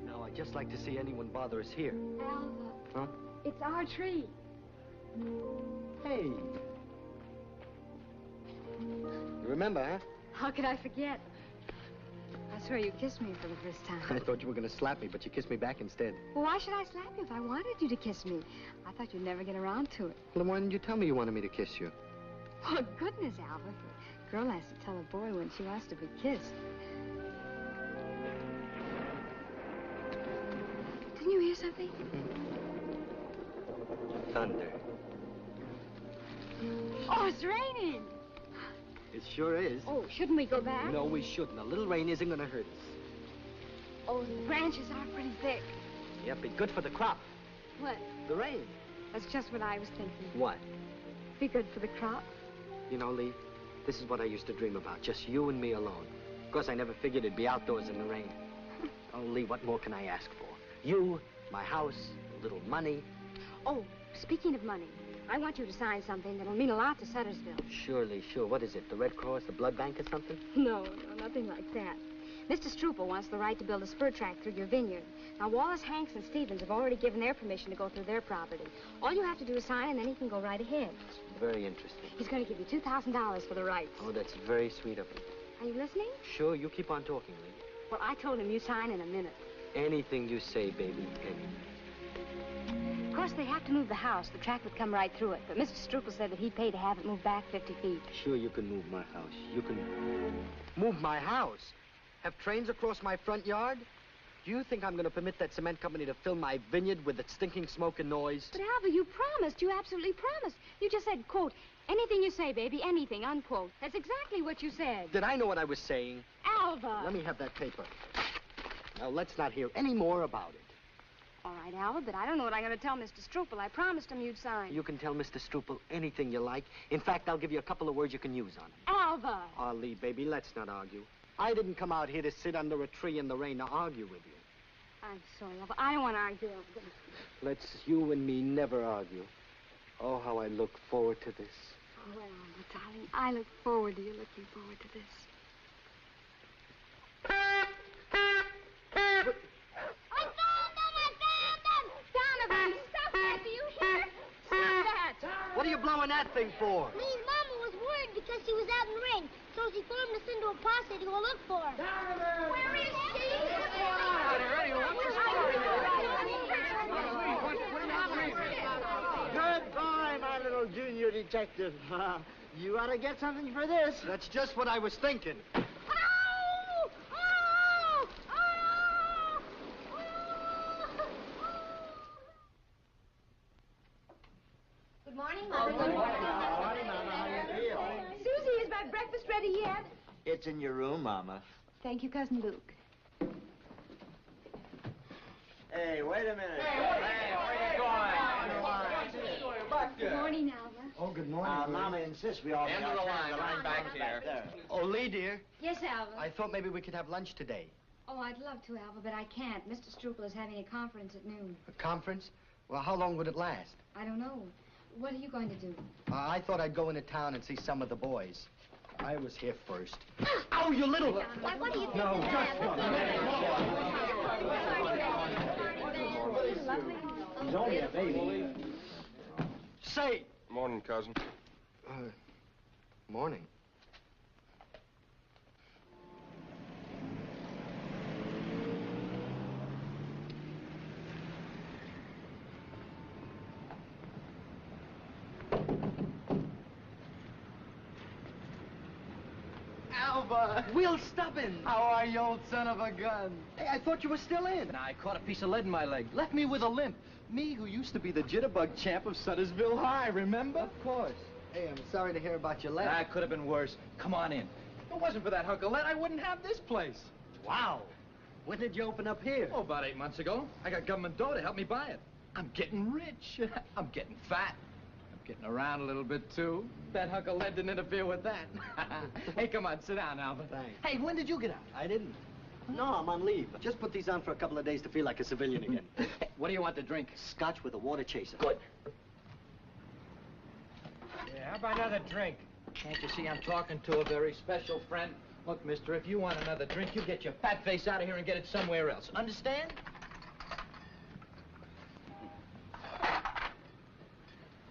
Now, I'd just like to see anyone bother us here. Alvah. Huh? It's our tree. Hey. You remember, huh? How could I forget? I swear you kissed me for the first time. I thought you were going to slap me, but you kissed me back instead. Well, why should I slap you if I wanted you to kiss me? I thought you'd never get around to it. Well, then why didn't you tell me you wanted me to kiss you? Oh, goodness, Alvah. A girl has to tell a boy when she wants to be kissed. Didn't you hear something? Thunder. Oh, it's raining. It sure is. Oh, shouldn't we go back? No, we shouldn't. A little rain isn't going to hurt us. Oh, the branches are pretty thick. Yep, be good for the crop. What? The rain. That's just what I was thinking. What? Be good for the crop. You know, Lee, this is what I used to dream about. Just you and me alone. Of course, I never figured it'd be outdoors in the rain. Oh, Lee, what more can I ask for? You, my house, a little money. Oh, speaking of money, I want you to sign something that'll mean a lot to Suttersville. Surely, sure. What is it, the Red Cross, the blood bank or something? No, nothing like that. Mr. Struple wants the right to build a spur track through your vineyard. Now, Wallace, Hanks, and Stevens have already given their permission to go through their property. All you have to do is sign, and then he can go right ahead. Very interesting. He's going to give you $2,000 for the rights. Oh, that's very sweet of him. Are you listening? Sure, you keep on talking, Lee. Well, I told him you sign in a minute. Anything you say, baby, anything. Of course, they have to move the house. The track would come right through it. But Mr. Struple said that he'd pay to have it moved back 50 feet. Sure, you can move my house. You can move my house? Have trains across my front yard? Do you think I'm going to permit that cement company to fill my vineyard with its stinking smoke and noise? But, Alvah, you promised. You absolutely promised. You just said, quote, anything you say, baby, anything, unquote. That's exactly what you said. Did I know what I was saying? Alvah! Let me have that paper. Now, let's not hear any more about it. All right, Alvah, but I don't know what I'm going to tell Mr. Struple. I promised him you'd sign. You can tell Mr. Struple anything you like. In fact, I'll give you a couple of words you can use on him. Alvah! Oh, Lee, baby, let's not argue. I didn't come out here to sit under a tree in the rain to argue with you. I'm sorry, Alvah. I don't want to argue. Let's you and me never argue. Oh, how I look forward to this. Well, Alvah, darling, I look forward to you looking forward to this. I found them! Donovan, stop that! Do you hear? Stop that! What are you blowing that thing for? Lee's mama was worried because she was out in the rain, so she formed us into a posse to go look for her. Where is she? Goodbye, my little junior detective. You ought to get something for this. That's just what I was thinking. Good morning, Mother. Good morning. Susie, is my breakfast ready yet? It's in your room, Mama. Thank you, Cousin Luke. Hey, wait a minute. Where you going? Good morning, Alvah. Oh, good morning. Mama insists we all End of the line back here. Oh, Lee, dear. Yes, Alvah. I thought maybe we could have lunch today. Oh, I'd love to, Alvah, but I can't. Mr. Struple is having a conference at noon. A conference? Well, how long would it last? I don't know. What are you going to do? I thought I'd go into town and see some of the boys. I was here first. Oh, you little... What do you think? No, just one. He's only a baby. Say... Morning, cousin. Morning. Alvah! Will Stubbins! How are you, old son of a gun? Hey, I thought you were still in. I caught a piece of lead in my leg. Left me with a limp. Me, who used to be the jitterbug champ of Suttersville High, remember? Of course. Hey, I'm sorry to hear about your leg. That could have been worse. Come on in. If it wasn't for that hunk of lead, I wouldn't have this place. Wow. When did you open up here? Oh, about 8 months ago. I got government dough to help me buy it. I'm getting rich. I'm getting fat. I'm getting around a little bit, too. That hunk of lead didn't interfere with that. Hey, come on, sit down, Alvah. Thanks. Hey, when did you get out? I didn't. No, I'm on leave. Just put these on for a couple of days to feel like a civilian again. What do you want to drink? Scotch with a water chaser. Good. Yeah, how about another drink? Can't you see I'm talking to a very special friend? Look, mister, if you want another drink, you get your fat face out of here and get it somewhere else. Understand?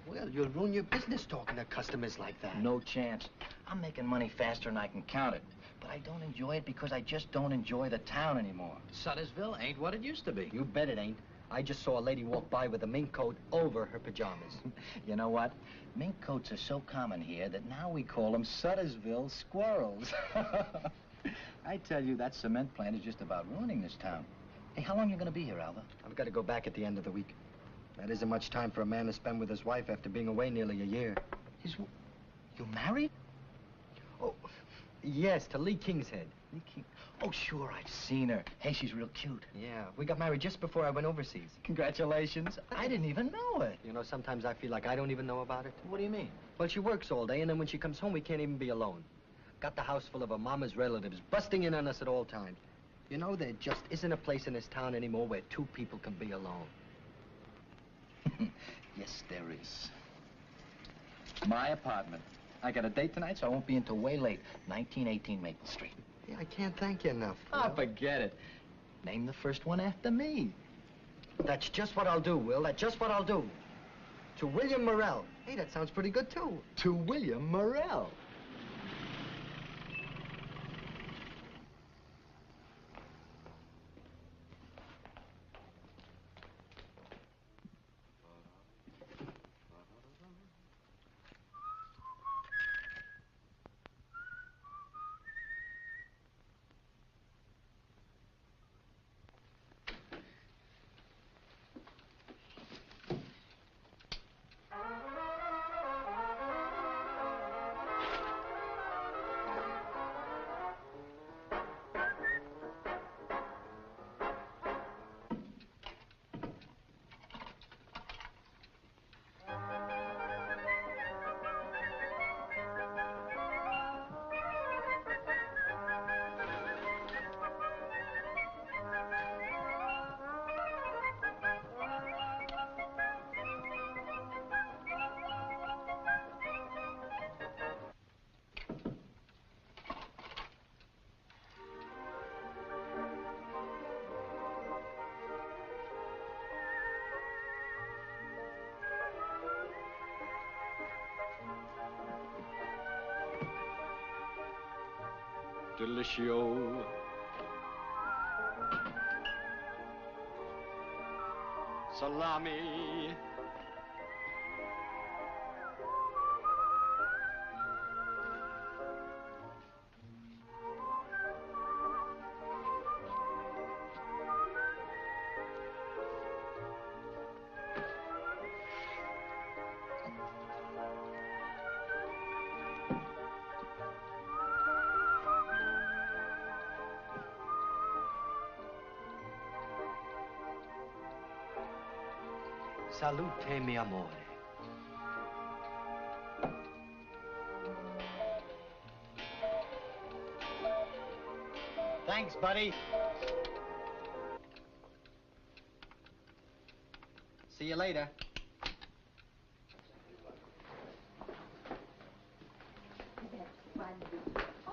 Well, you'll ruin your business talking to customers like that. No chance. I'm making money faster than I can count it. But I don't enjoy it because I just don't enjoy the town anymore. Suttersville ain't what it used to be. You bet it ain't. I just saw a lady walk by with a mink coat over her pajamas. You know what? Mink coats are so common here that now we call them Suttersville squirrels. I tell you, that cement plant is just about ruining this town. Hey, how long you gonna be here, Alvah? I've got to go back at the end of the week. That isn't much time for a man to spend with his wife after being away nearly a year. You married? Oh, yes, to Lee Kingshead. Lee King... Oh, sure, I've seen her. Hey, she's real cute. Yeah, we got married just before I went overseas. Congratulations. I didn't even know it. You know, sometimes I feel like I don't even know about it. What do you mean? Well, she works all day, and then when she comes home, we can't even be alone. Got the house full of her mama's relatives, busting in on us at all times. You know, there just isn't a place in this town anymore where two people can be alone. Yes, there is. My apartment. I got a date tonight, so I won't be until way late. 1918 Maple Street. Yeah, I can't thank you enough. Oh, forget it. Name the first one after me. That's just what I'll do, Will. That's just what I'll do. To William Morrell. Hey, that sounds pretty good, too. To William Morrell. Delicioso. Salami. Salute, mi amore. Thanks, buddy. See you later.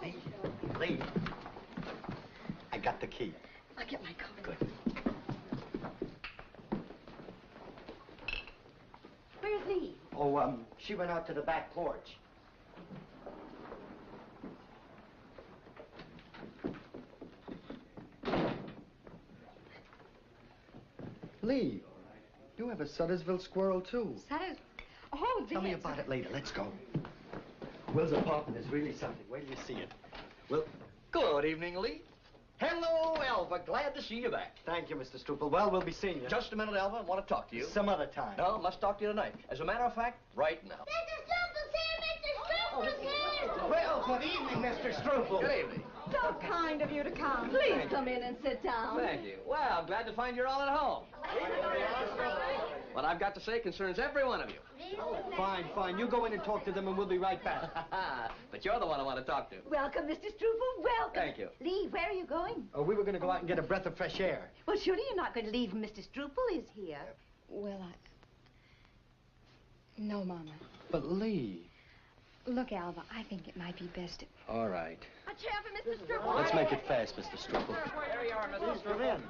Hey, Lee. I got the key. I'll get my coat. Good. Where's Lee? Oh, she went out to the back porch. Lee, you have a Suttersville squirrel, too. Sutters? Oh, Tell me about it later. Let's go. Will's apartment is really something. Wait till you see it. Will. Good evening, Lee. Hello, Alvah. Glad to see you back. Thank you, Mr. Struple. Well, we'll be seeing you. Just a minute, Alvah. I want to talk to you. Some other time. No, must talk to you tonight. As a matter of fact, right now. Mr. Strupple's here! Mr. Strupple's here! Well, good evening, Mr. Struple. Good evening. So kind of you to come. Please come in and sit down. Thank you. Well, I'm glad to find you're all at home. What I've got to say concerns every one of you. Fine, fine. You go in and talk to them, and we'll be right back. But you're the one I want to talk to. Welcome, Mr. Struble. Welcome. Thank you. Lee, where are you going? Oh, we were going to go out and get a breath of fresh air. Well, surely you're not going to leave when Mr. Struble is here. Well, No, Mama. But, Lee... Look, Alvah, I think it might be best... All right. A chair for Mr. Struple. Let's make it fast, Mr. Struple. There you are, Mr. Come in.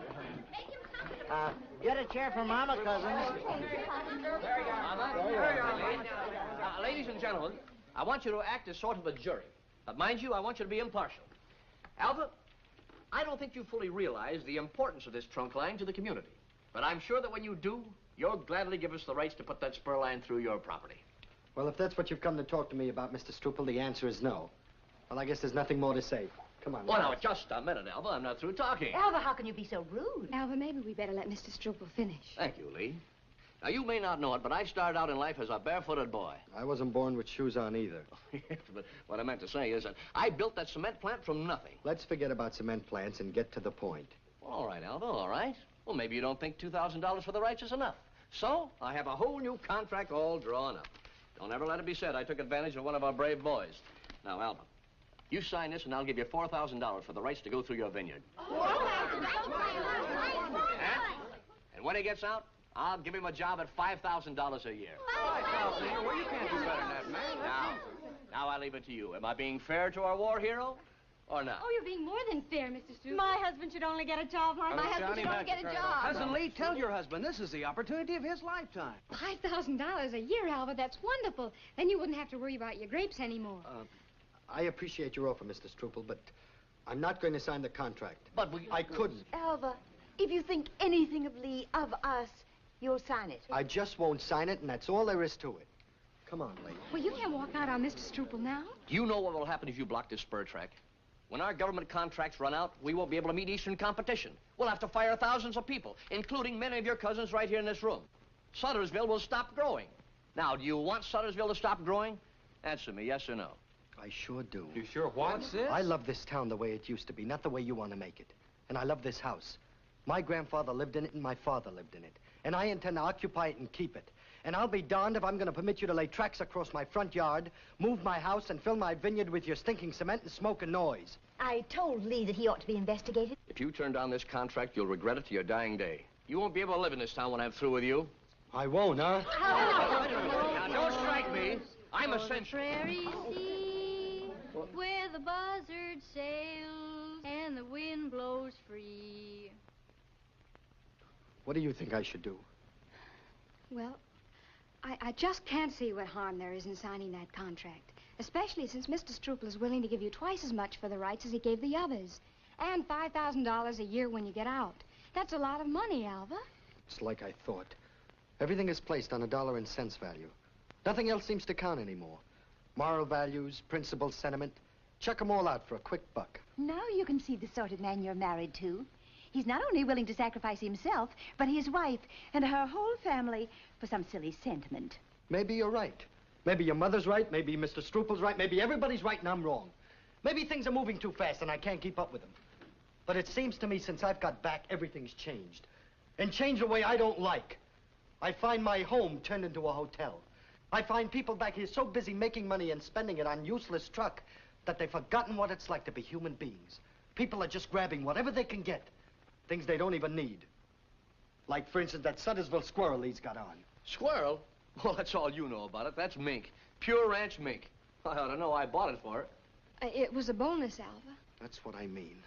Get a chair for Mama, cousin. There you are. Mama. Ladies and gentlemen, I want you to act as sort of a jury. But mind you, I want you to be impartial. Alvah, I don't think you fully realize the importance of this trunk line to the community. But I'm sure that when you do, you'll gladly give us the rights to put that spur line through your property. Well, if that's what you've come to talk to me about, Mr. Struple, the answer is no. Well, I guess there's nothing more to say. Come on. Oh, now, just a minute, Alvah. I'm not through talking. Alvah, how can you be so rude? Alvah, maybe we better let Mr. Struple finish. Thank you, Lee. Now, you may not know it, but I started out in life as a barefooted boy. I wasn't born with shoes on either. But what I meant to say is that I built that cement plant from nothing. Let's forget about cement plants and get to the point. Well, all right, Alvah, all right. Well, maybe you don't think $2,000 for the rights is enough. So, I have a whole new contract all drawn up. Don't ever let it be said I took advantage of one of our brave boys. Now, Alvah, you sign this and I'll give you $4,000 for the rights to go through your vineyard. And when he gets out, I'll give him a job at $5,000 a year. $5,000 a year? Well, you can't do better than that, man. Now I leave it to you. Am I being fair to our war hero or not? Oh, you're being more than fair, Mr. Stoops. My husband should only get a job like My husband should only get a job. Cousin Lee, tell your husband this is the opportunity of his lifetime. $5,000 a year, Alvah. That's wonderful. Then you wouldn't have to worry about your grapes anymore. I appreciate your offer, Mr. Struple, but I'm not going to sign the contract. But I couldn't. Alvah, if you think anything of Lee, of us, you'll sign it. I just won't sign it, and that's all there is to it. Come on, Lee. Well, you can't walk out on Mr. Struple now. Do you know what will happen if you block this spur track? When our government contracts run out, we won't be able to meet Eastern competition. We'll have to fire thousands of people, including many of your cousins right here in this room. Suttersville will stop growing. Now, do you want Suttersville to stop growing? Answer me, yes or no. I sure do. You sure what? What's this? I love this town the way it used to be, not the way you want to make it. And I love this house. My grandfather lived in it, and my father lived in it. And I intend to occupy it and keep it. And I'll be darned if I'm going to permit you to lay tracks across my front yard, move my house, and fill my vineyard with your stinking cement and smoke and noise. I told Lee that he ought to be investigated. If you turn down this contract, you'll regret it to your dying day. You won't be able to live in this town when I'm through with you. I won't, huh? Now, don't strike me. I'm a censor. Prairie sea, where the buzzard sails and the wind blows free. What do you think I should do? Well, I just can't see what harm there is in signing that contract. Especially since Mr. Struple is willing to give you twice as much for the rights as he gave the others. And $5,000 a year when you get out. That's a lot of money, Alvah. It's like I thought. Everything is placed on a dollar and cents value. Nothing else seems to count anymore. Moral values, principles, sentiment. Chuck them all out for a quick buck. Now you can see the sort of man you're married to. He's not only willing to sacrifice himself, but his wife and her whole family for some silly sentiment. Maybe you're right. Maybe your mother's right, maybe Mr. Struple's right, maybe everybody's right and I'm wrong. Maybe things are moving too fast and I can't keep up with them. But it seems to me since I've got back, everything's changed. And changed the way I don't like. I find my home turned into a hotel. I find people back here so busy making money and spending it on useless truck that they've forgotten what it's like to be human beings. People are just grabbing whatever they can get. Things they don't even need. Like, for instance, that Suttersville squirrel he's got on. Squirrel? Well, that's all you know about it. That's mink. Pure ranch mink. I ought to know I bought it for it. It was a bonus, Alvah. That's what I mean.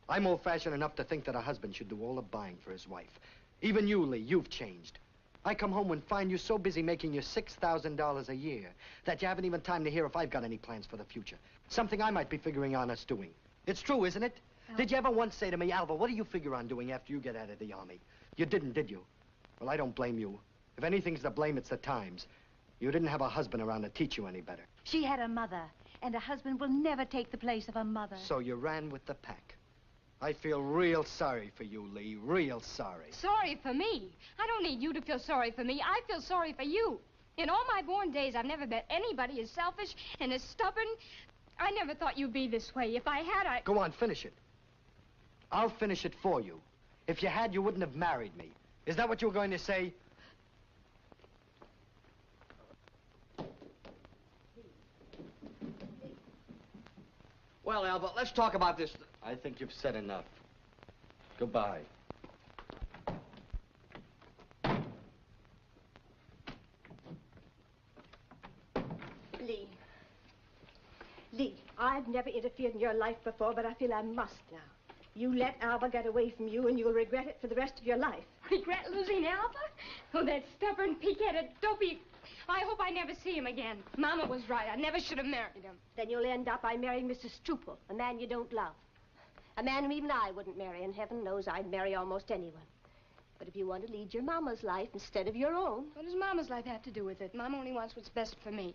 I'm old-fashioned enough to think that a husband should do all the buying for his wife. Even you, Lee, you've changed. I come home and find you so busy making your $6,000 a year that you haven't even time to hear if I've got any plans for the future. Something I might be figuring on us doing. It's true, isn't it? Did you ever once say to me, Alvah, what do you figure on doing after you get out of the Army? You didn't, did you? Well, I don't blame you. If anything's to blame, it's the times. You didn't have a husband around to teach you any better. She had a mother, and a husband will never take the place of a mother. So you ran with the pack. I feel real sorry for you, Lee. Real sorry. Sorry for me? I don't need you to feel sorry for me. I feel sorry for you. In all my born days, I've never met anybody as selfish and as stubborn. I never thought you'd be this way. If I had, I... Go on, finish it. I'll finish it for you. If you had, you wouldn't have married me. Is that what you were going to say? Well, Alvah, let's talk about this. I think you've said enough. Goodbye. Lee, I've never interfered in your life before, but I feel I must now. You let Alvah get away from you, and you'll regret it for the rest of your life. Regret losing Alvah? Oh, that stubborn, pig-headed, dopey... I hope I never see him again. Mama was right. I never should have married him. Then you'll end up by marrying Mr. Struple, a man you don't love. A man whom even I wouldn't marry, and heaven knows I'd marry almost anyone. But if you want to lead your mama's life instead of your own... What does Mama's life have to do with it? Mama only wants what's best for me.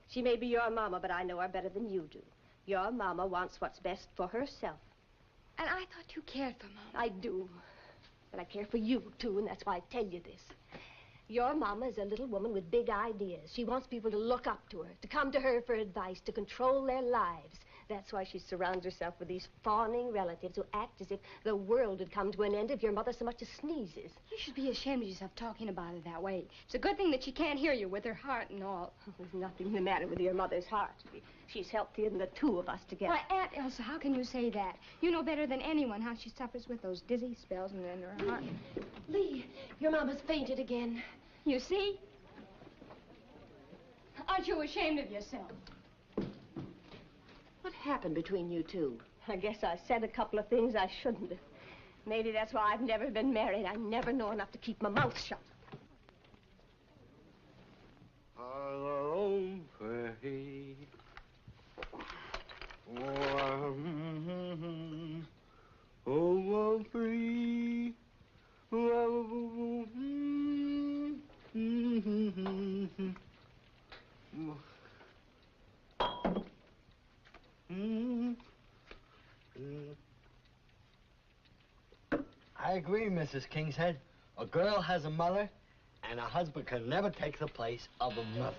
She may be your mama, but I know her better than you do. Your mama wants what's best for herself. And I thought you cared for Mama. I do. But I care for you, too, and that's why I tell you this. Your mama is a little woman with big ideas. She wants people to look up to her, to come to her for advice, to control their lives. That's why she surrounds herself with these fawning relatives who act as if the world had come to an end if your mother so much as sneezes. You should be ashamed of yourself talking about her that way. It's a good thing that she can't hear you with her heart and all. There's nothing the matter with your mother's heart. She's healthier than the two of us together. Why, Aunt Elsa, how can you say that? You know better than anyone how she suffers with those dizzy spells in her heart. Lee, your mama's fainted again. You see? Aren't you ashamed of yourself? What happened between you two? I guess I said a couple of things I shouldn't have. Maybe that's why I've never been married. I never know enough to keep my mouth shut. I agree, Mrs. Kingshead. A girl has a mother, and a husband can never take the place of a mother.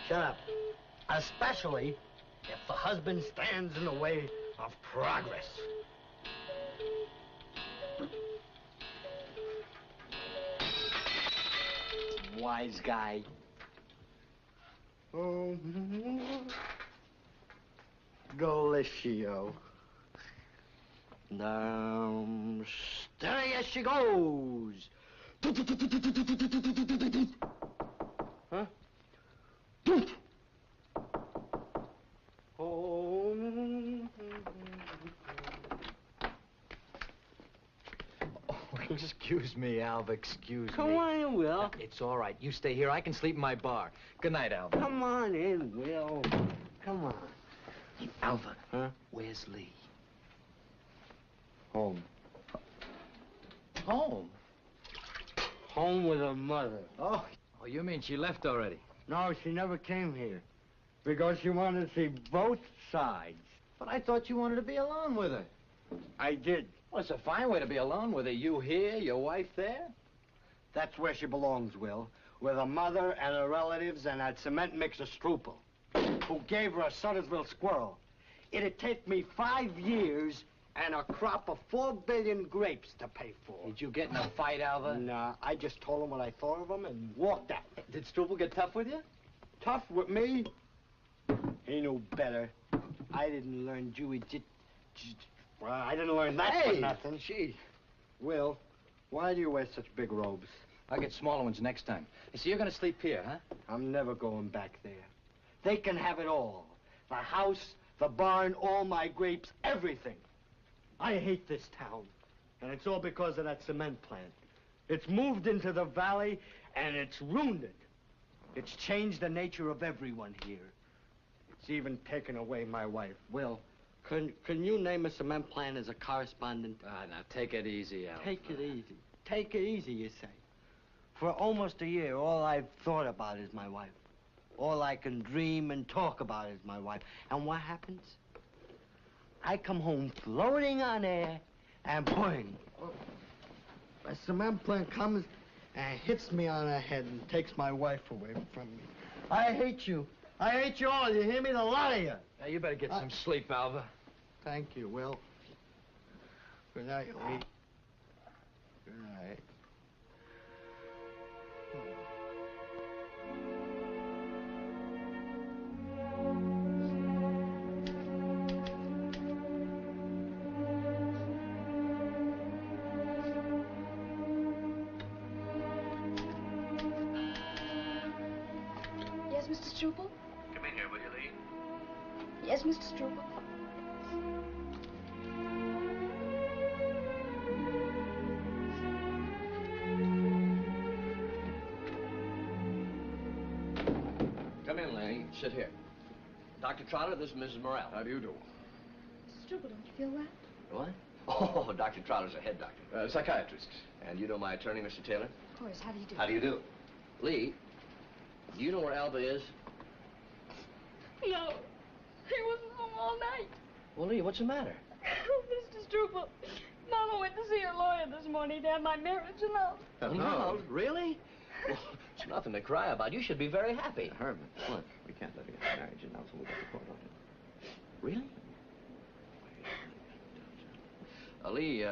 Shut up. Especially if the husband stands in the way of progress. Wise guy. Oh, Delicious. Steady as she goes. Huh? Oh. Excuse me, Alvah, excuse me. Come on, Will. It's all right. You stay here. I can sleep in my bar. Good night, Alvah. Come on in, Will. Come on. Alvah, huh? Where's Lee? Home. Home? Home with her mother. Oh, you mean she left already? No, she never came here. Because she wanted to see both sides. But I thought you wanted to be alone with her. I did. Well, it's a fine way to be alone with her. You here, your wife there. That's where she belongs, Will. With her mother and her relatives and that cement mixer Struple, who gave her a Suttersville squirrel. It'd take me 5 years and a crop of 4 billion grapes to pay for. Did you get in a fight, Alvah? Nah, I just told him what I thought of him and walked out. Did Struple get tough with you? Tough with me? He knew better. I didn't learn well, I didn't learn that for nothing. Gee. Will, why do you wear such big robes? I'll get smaller ones next time. So you're going to sleep here, huh? I'm never going back there. They can have it all. The house, the barn, all my grapes, everything. I hate this town. And it's all because of that cement plant. It's moved into the valley, and it's ruined it. It's changed the nature of everyone here. It's even taken away my wife. Will, can you name a cement plant as a correspondent? Now, take it easy, Al. Take it easy. Take it easy, you say. For almost a year, all I've thought about is my wife. All I can dream and talk about is my wife. And what happens? I come home floating on air, and boing, a cement plant comes and hits me on the head and takes my wife away from me. I hate you. I hate you all. You hear me? The lot of you. Now, you better get some sleep, Alvah. Thank you, Will. Good night, Lee. Good night. Yes, Mr. Struple? Come in here, will you, Lee? Yes, Mr. Struple. Come in, Lanny. Sit here. Dr. Trotter, this is Mrs. Morrell. How do you do? Mr. Struple, don't you feel well? What? Oh, Dr. Trotter's a head doctor. Psychiatrist. And you know my attorney, Mr. Taylor? Of course. How do you do? How do you do? Lee, do you know where Alvah is? No. He wasn't home all night. Well, Lee, what's the matter? Oh, Mr. Struple, Mama went to see her lawyer this morning to have my marriage annulled. No, really? Well, it's nothing to cry about. You should be very happy. Herman, look, we can't let her get married, you know, until we get the court order. Really? Lee,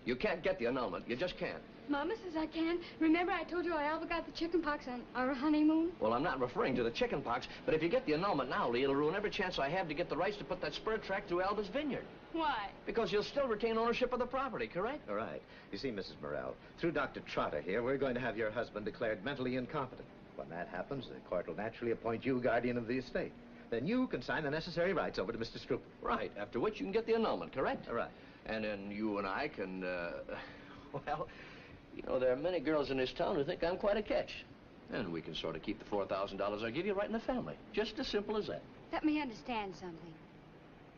you can't get the annulment. You just can't. Mama says I can. Remember I told you I Alvah got the chicken pox on our honeymoon? Well, I'm not referring to the chicken pox, but if you get the annulment now, Lee, it'll ruin every chance I have to get the rights to put that spur track through Alva's vineyard. Why? Because you'll still retain ownership of the property, correct? All right. You see, Mrs. Morrell, through Dr. Trotter here, we're going to have your husband declared mentally incompetent. When that happens, the court will naturally appoint you guardian of the estate. Then you can sign the necessary rights over to Mr. Struple. Right, after which you can get the annulment, correct? All right. And then you and I can, well, you know, there are many girls in this town who think I'm quite a catch. And we can sort of keep the $4,000 I give you right in the family. Just as simple as that. Let me understand something.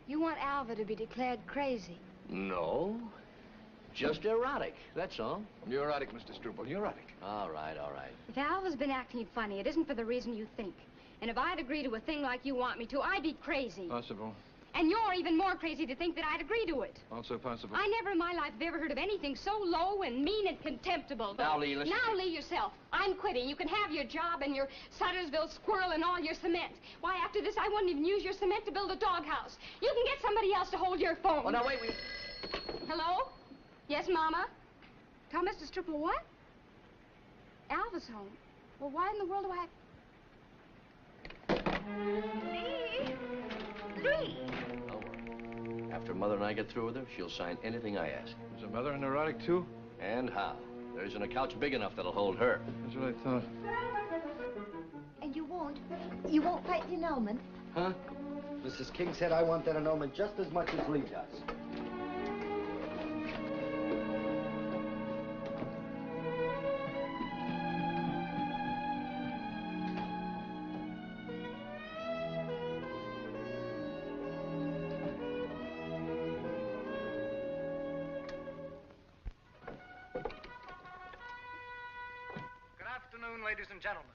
You want Alvah to be declared crazy? No. Just erotic, that's all. Neurotic, Mr. Struble, neurotic. All right, all right. If Alva's been acting funny, it isn't for the reason you think. And if I'd agree to a thing like you want me to, I'd be crazy. Possible. And you're even more crazy to think that I'd agree to it. Also possible. I never in my life have ever heard of anything so low and mean and contemptible. Now, Lee, listen. Now, Lee, yourself. I'm quitting. You can have your job and your Suttersville squirrel and all your cement. Why, after this, I wouldn't even use your cement to build a doghouse. You can get somebody else to hold your phone. Oh, now, wait. Hello? Yes, Mama? Tell Mr. Struple what? Alva's home. Well, why in the world do I... Lee! Don't worry. After Mother and I get through with her, she'll sign anything I ask. Is her mother neurotic, too? And how? There isn't a couch big enough that'll hold her. That's what I thought. And you won't fight the annulment? Huh? Mrs. King said I want that annulment just as much as Lee does. Ladies and gentlemen,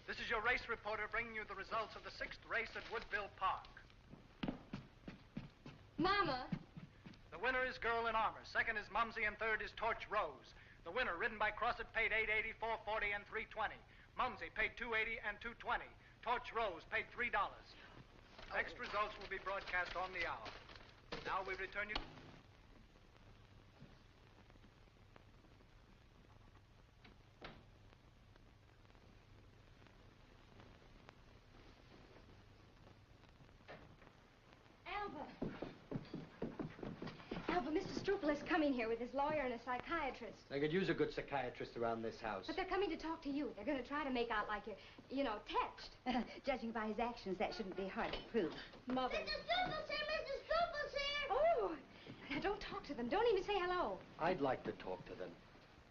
this is your race reporter bringing you the results of the 6th race at Woodville Park. Mama! The winner is Girl in Armor, second is Mumsy, and third is Torch Rose. The winner, ridden by Crossett, paid $8.80, $4.40, and $3.20. Mumsy paid $2.80 and $2.20. Torch Rose paid $3. Next results will be broadcast on the hour. Now we return you... Alvah, Mr. Struple is coming here with his lawyer and a psychiatrist. They could use a good psychiatrist around this house. But they're coming to talk to you. They're going to try to make out like you're, you know, touched. Judging by his actions, that shouldn't be hard to prove. Mother. Mr. Struple's here! Mr. Struple's here! Oh! Now, don't talk to them. Don't even say hello. I'd like to talk to them.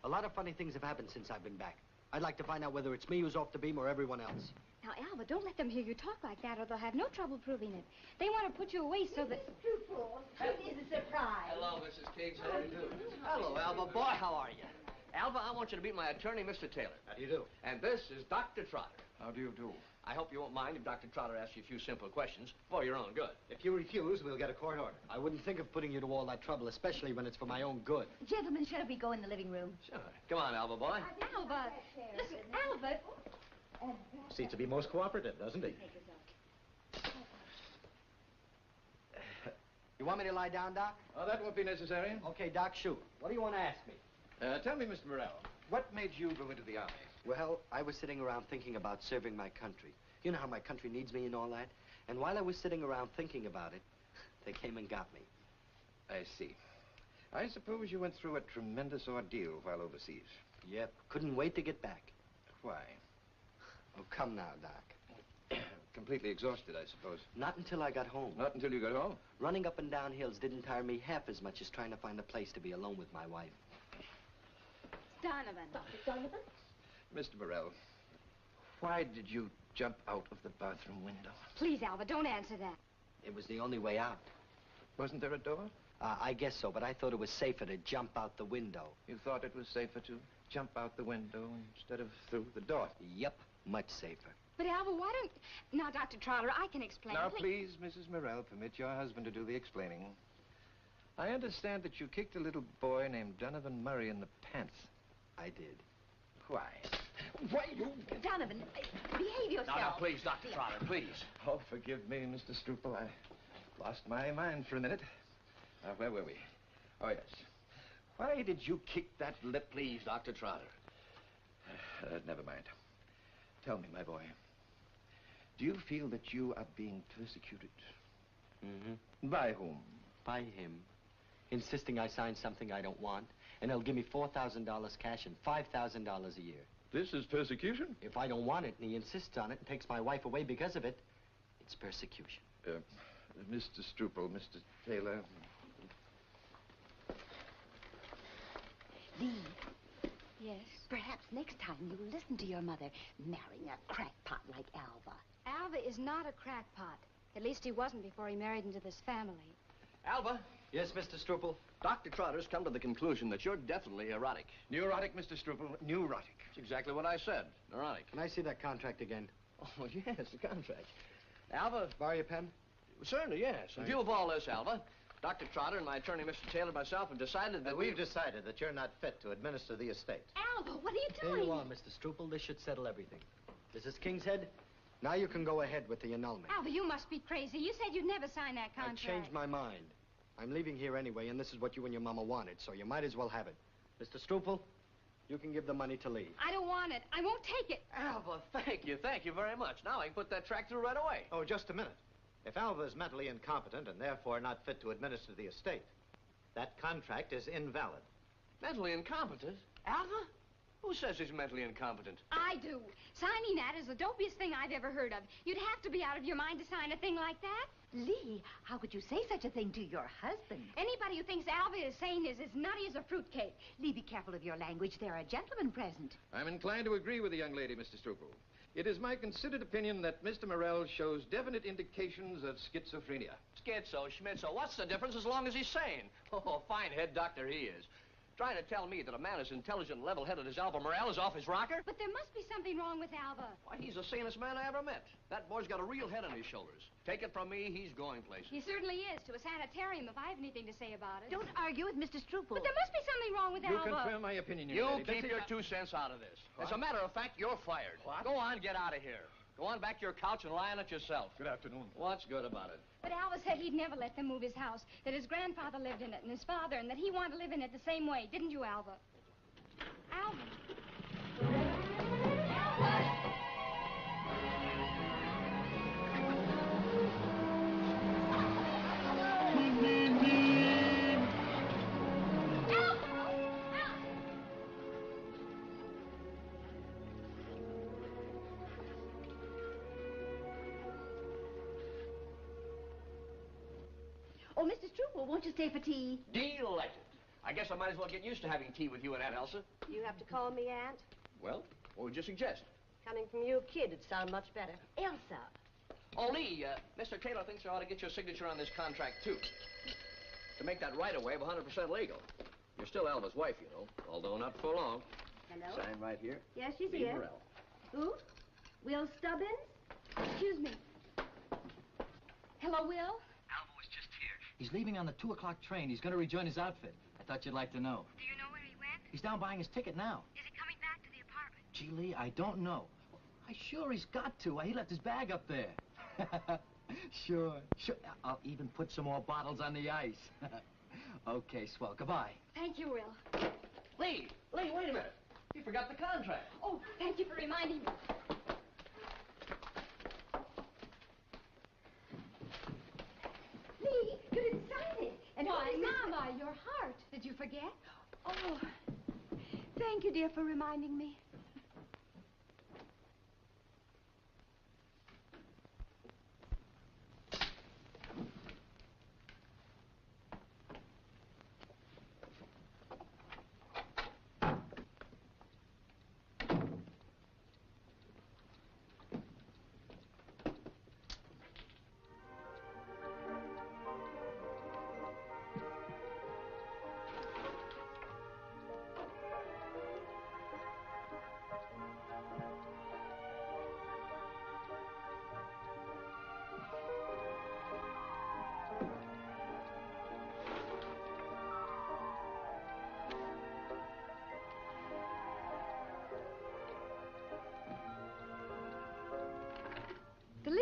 A lot of funny things have happened since I've been back. I'd like to find out whether it's me who's off the beam or everyone else. Now, Alvah, don't let them hear you talk like that, or they'll have no trouble proving it. They want to put you away so that... Struple, it is a surprise. Hello, Mrs. Kingshead. How do you do? Hello, Alvah. Boy, how are you? Alvah, I want you to meet my attorney, Mr. Taylor. How do you do? And this is Dr. Trotter. How do you do? I hope you won't mind if Dr. Trotter asks you a few simple questions for your own good. If you refuse, we'll get a court order. I wouldn't think of putting you to all that trouble, especially when it's for my own good. Gentlemen, shall we go in the living room? Sure. Come on, Alvah, boy. Alvah, listen, Alvah... Seems to be most cooperative, doesn't he? You want me to lie down, Doc? Oh, that won't be necessary. Okay, Doc, shoot. What do you want to ask me? Tell me, Mr. Morrell, what made you go into the army? Well, I was sitting around thinking about serving my country. You know how my country needs me and all that? And while I was sitting around thinking about it, they came and got me. I see. I suppose you went through a tremendous ordeal while overseas. Yep. Couldn't wait to get back. Why? Oh, come now, Doc. Completely exhausted, I suppose. Not until I got home. Not until you got home? Running up and down hills didn't tire me half as much as trying to find a place to be alone with my wife. Donovan. Dr. Donovan? Mr. Morrell, why did you jump out of the bathroom window? Please, Alvah, don't answer that. It was the only way out. Wasn't there a door? I guess so, but I thought it was safer to jump out the window. You thought it was safer to jump out the window instead of through the door? Yep, much safer. But, Alvah, why don't... Now, Dr. Trotter, I can explain. Now, please, Mrs. Morrell, permit your husband to do the explaining. I understand that you kicked a little boy named Donovan Murray in the pants. I did. Why? Why, you... Donovan, behave yourself. Now, please, Dr. Trotter, please. Oh, forgive me, Mr. Struple. I lost my mind for a minute. Where were we? Oh, yes. Why did you kick that lip? Please, Dr. Trotter. Never mind. Tell me, my boy, do you feel that you are being persecuted? Mm-hmm. By whom? By him. Insisting I sign something I don't want, and he'll give me $4,000 cash and $5,000 a year. This is persecution? If I don't want it and he insists on it and takes my wife away because of it, it's persecution. Mr. Struple, Mr. Taylor. Lee. Yes? Perhaps next time you'll listen to your mother marrying a crackpot like Alvah. Alvah is not a crackpot. At least he wasn't before he married into this family. Alvah? Yes, Mr. Struple? Dr. Trotter's come to the conclusion that you're definitely erotic. Neurotic, Mr. Struple. Neurotic. That's exactly what I said. Neurotic. Can I see that contract again? Oh, yes, the contract. Alvah... Borrow your pen? Certainly, yes. In view of all this, Alvah, Dr. Trotter and my attorney, Mr. Taylor, and myself have decided that we've decided that you're not fit to administer the estate. Alvah, what are you doing? There you are, Mr. Struple. This should settle everything. Mrs. Kingshead, now you can go ahead with the annulment. Alvah, you must be crazy. You said you'd never sign that contract. I changed my mind. I'm leaving here anyway, and this is what you and your mama wanted, so you might as well have it. Mr. Struple, you can give the money to Lee. I don't want it. I won't take it. Alvah, thank you very much. Now I can put that track through right away. Oh, just a minute. If Alvah is mentally incompetent and therefore not fit to administer the estate, that contract is invalid. Mentally incompetent? Alvah? Who says he's mentally incompetent? I do. Signing that is the dopiest thing I've ever heard of. You'd have to be out of your mind to sign a thing like that. Lee, how could you say such a thing to your husband? Anybody who thinks Alvah is sane is as nutty as a fruitcake. Lee, be careful of your language. There are gentlemen present. I'm inclined to agree with the young lady, Mr. Struple. It is my considered opinion that Mr. Morrell shows definite indications of schizophrenia. Schizo, schmitzo, what's the difference as long as he's sane? Oh, fine head doctor he is. Trying to tell me that a man as intelligent and level-headed as Alvah Morrell is off his rocker? But there must be something wrong with Alvah. Why, he's the sanest man I ever met. That boy's got a real head on his shoulders. Take it from me, he's going places. He certainly is, to a sanitarium if I have anything to say about it. Don't argue with Mr. Struple. But there must be something wrong with You Alvah. confirm my opinion, You young lady. keep your 2 cents out of this. What? As a matter of fact, you're fired. What? Go on, get out of here. Go on back to your couch and lie on it yourself. Good afternoon. What's good about it? But Alvah said he'd never let them move his house, that his grandfather lived in it and his father, and that he wanted to live in it the same way. Didn't you, Alvah? Alvah? Oh, Mr. Struple, won't you stay for tea? Delighted. I guess I might as well get used to having tea with you and Aunt Elsa. You have to call me Aunt. Well, what would you suggest? Coming from you, kid, it'd sound much better. Elsa. Oh, Lee, Mr. Taylor thinks I ought to get your signature on this contract, too. To make that right away of 100% legal. You're still Alva's wife, you know, although not for long. Hello? Sign right here. Yes, she's Lee here. Morrell. Who? Will Stubbins? Excuse me. Hello, Will? Alvah was just here. He's leaving on the 2 o'clock train. He's going to rejoin his outfit. I thought you'd like to know. Do you know where he went? He's down buying his ticket now. Is he coming back to the apartment? Gee, Lee, I don't know. I sure he's got to. He left his bag up there. Sure. I'll even put some more bottles on the ice. Okay, swell. Goodbye. Thank you, Will. Lee, wait a minute. You forgot the contract. Oh, thank you for reminding me. Lee, you didn't sign it. And why, Mama, your heart. Did you forget? Oh, thank you, dear, for reminding me.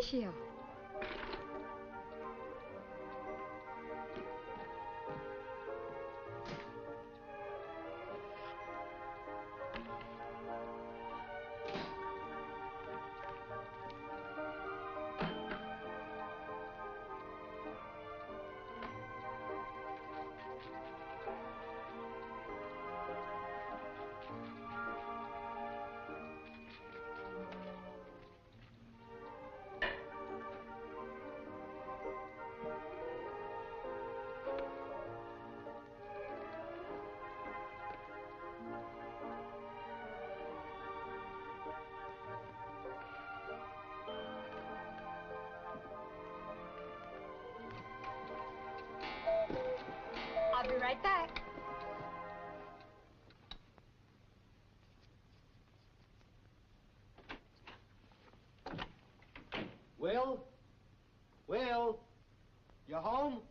ratio. I'll be right back. Will? Will? You home?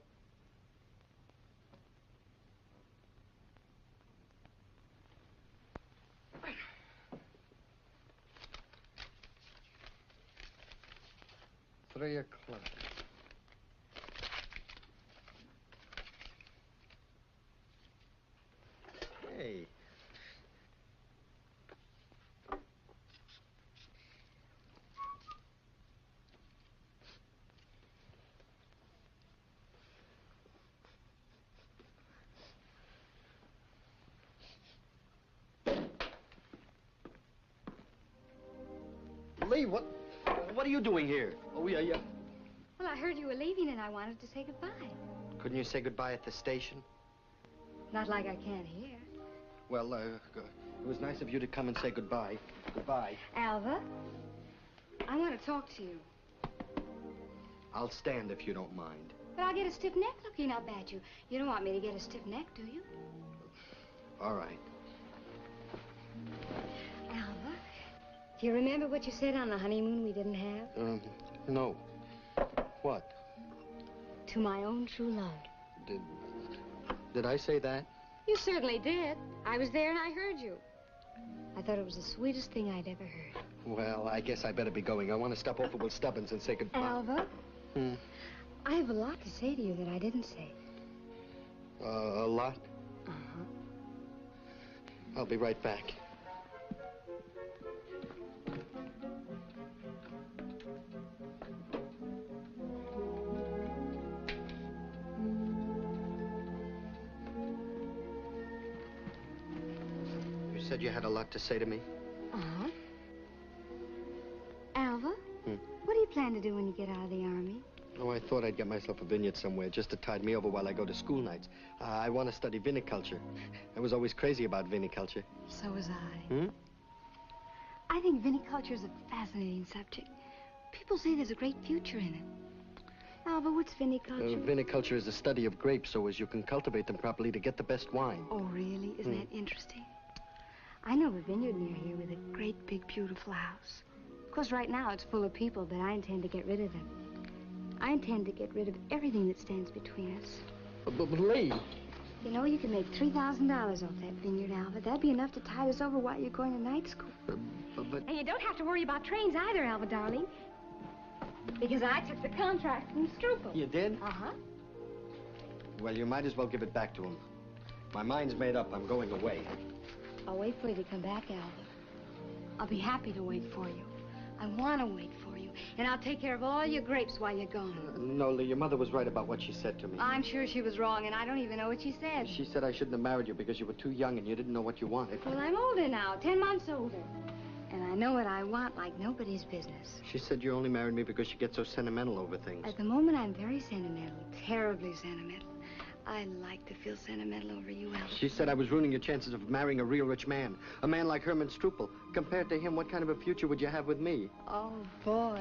$3 o'clock. Hey. Lee, what are you doing here? Oh, yeah. Well, I heard you were leaving and I wanted to say goodbye. Couldn't you say goodbye at the station? Not like I can't hear. Well, it was nice of you to come and say goodbye. Goodbye. Alvah, I want to talk to you. I'll stand if you don't mind. But I'll get a stiff neck looking up at you. You don't want me to get a stiff neck, do you? All right. Alvah, do you remember what you said on the honeymoon we didn't have? No. What? To my own true love. Did I say that? You certainly did. I was there and I heard you. I thought it was the sweetest thing I'd ever heard. Well, I guess I better be going. I want to stop over with Stubbins and say goodbye. Alvah, I have a lot to say to you that I didn't say. A lot? Uh-huh. I'll be right back. You said you had a lot to say to me? Uh-huh. Alvah, what do you plan to do when you get out of the Army? Oh, I thought I'd get myself a vineyard somewhere just to tide me over while I go to school nights. I want to study viniculture. I was always crazy about viniculture. So was I. I think viniculture is a fascinating subject. People say there's a great future in it. Alvah, what's viniculture? Viniculture is the study of grapes so as you can cultivate them properly to get the best wine. Oh, really? Isn't that interesting? I know a vineyard near here with a great, big, beautiful house. Of course, right now it's full of people, but I intend to get rid of them. I intend to get rid of everything that stands between us. But Lee... You know, you can make $3,000 off that vineyard, Alvah. That'd be enough to tide us over while you're going to night school. But... And you don't have to worry about trains either, Alvah, darling. Because I took the contract from Struple. You did? Uh-huh. Well, you might as well give it back to him. My mind's made up. I'm going away. I'll wait for you to come back, Alvah. I'll be happy to wait for you. I want to wait for you. And I'll take care of all your grapes while you're gone. No, Lee, your mother was right about what she said to me. I'm sure she was wrong, and I don't even know what she said. She said I shouldn't have married you because you were too young and you didn't know what you wanted. Well, I'm older now, 10 months older. And I know what I want like nobody's business. She said you only married me because you get so sentimental over things. At the moment, I'm very sentimental, terribly sentimental. I like to feel sentimental over you, Alvah. She said I was ruining your chances of marrying a real rich man. A man like Herman Struple. Compared to him, what kind of a future would you have with me? Oh, boy.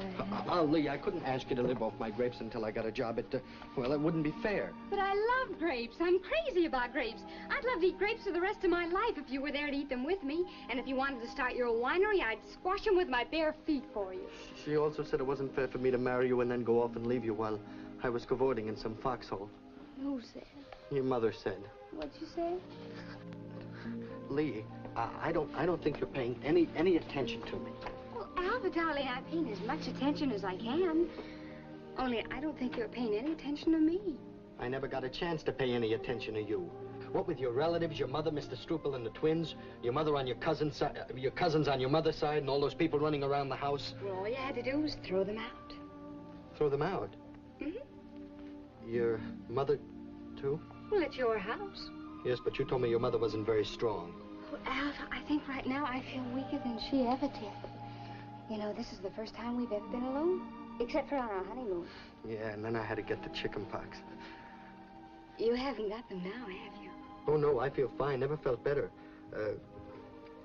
Lee, I couldn't ask you to live off my grapes until I got a job at, well, it wouldn't be fair. But I love grapes. I'm crazy about grapes. I'd love to eat grapes for the rest of my life if you were there to eat them with me. And if you wanted to start your own winery, I'd squash them with my bare feet for you. She also said it wasn't fair for me to marry you and then go off and leave you while I was cavorting in some foxhole. Who said? Your mother said. What'd you say? Lee, I don't think you're paying any attention to me. Well, Alvah, Alpha, darling, I'm paying as much attention as I can. Only I don't think you're paying any attention to me. I never got a chance to pay any attention to you. What with your relatives, your mother, Mr. Struple, and the twins, your mother on your cousin's side, your cousins on your mother's side, and all those people running around the house. Well, all you had to do was throw them out. Throw them out? Mm-hmm. Your mother, too? Well, it's your house. Yes, but you told me your mother wasn't very strong. Well, Alpha, I think right now I feel weaker than she ever did. You know, this is the first time we've ever been alone, except for on our honeymoon. Yeah, and then I had to get the chicken pox. You haven't got them now, have you? Oh, no, I feel fine. Never felt better.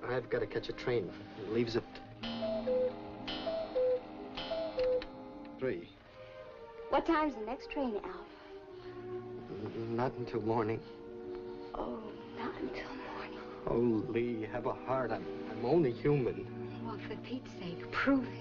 I've got to catch a train. It leaves at 3. What time's the next train, Alpha? Not until morning. Oh, not until morning. Oh, Lee, have a heart. I'm only human. Well, for Pete's sake, prove it.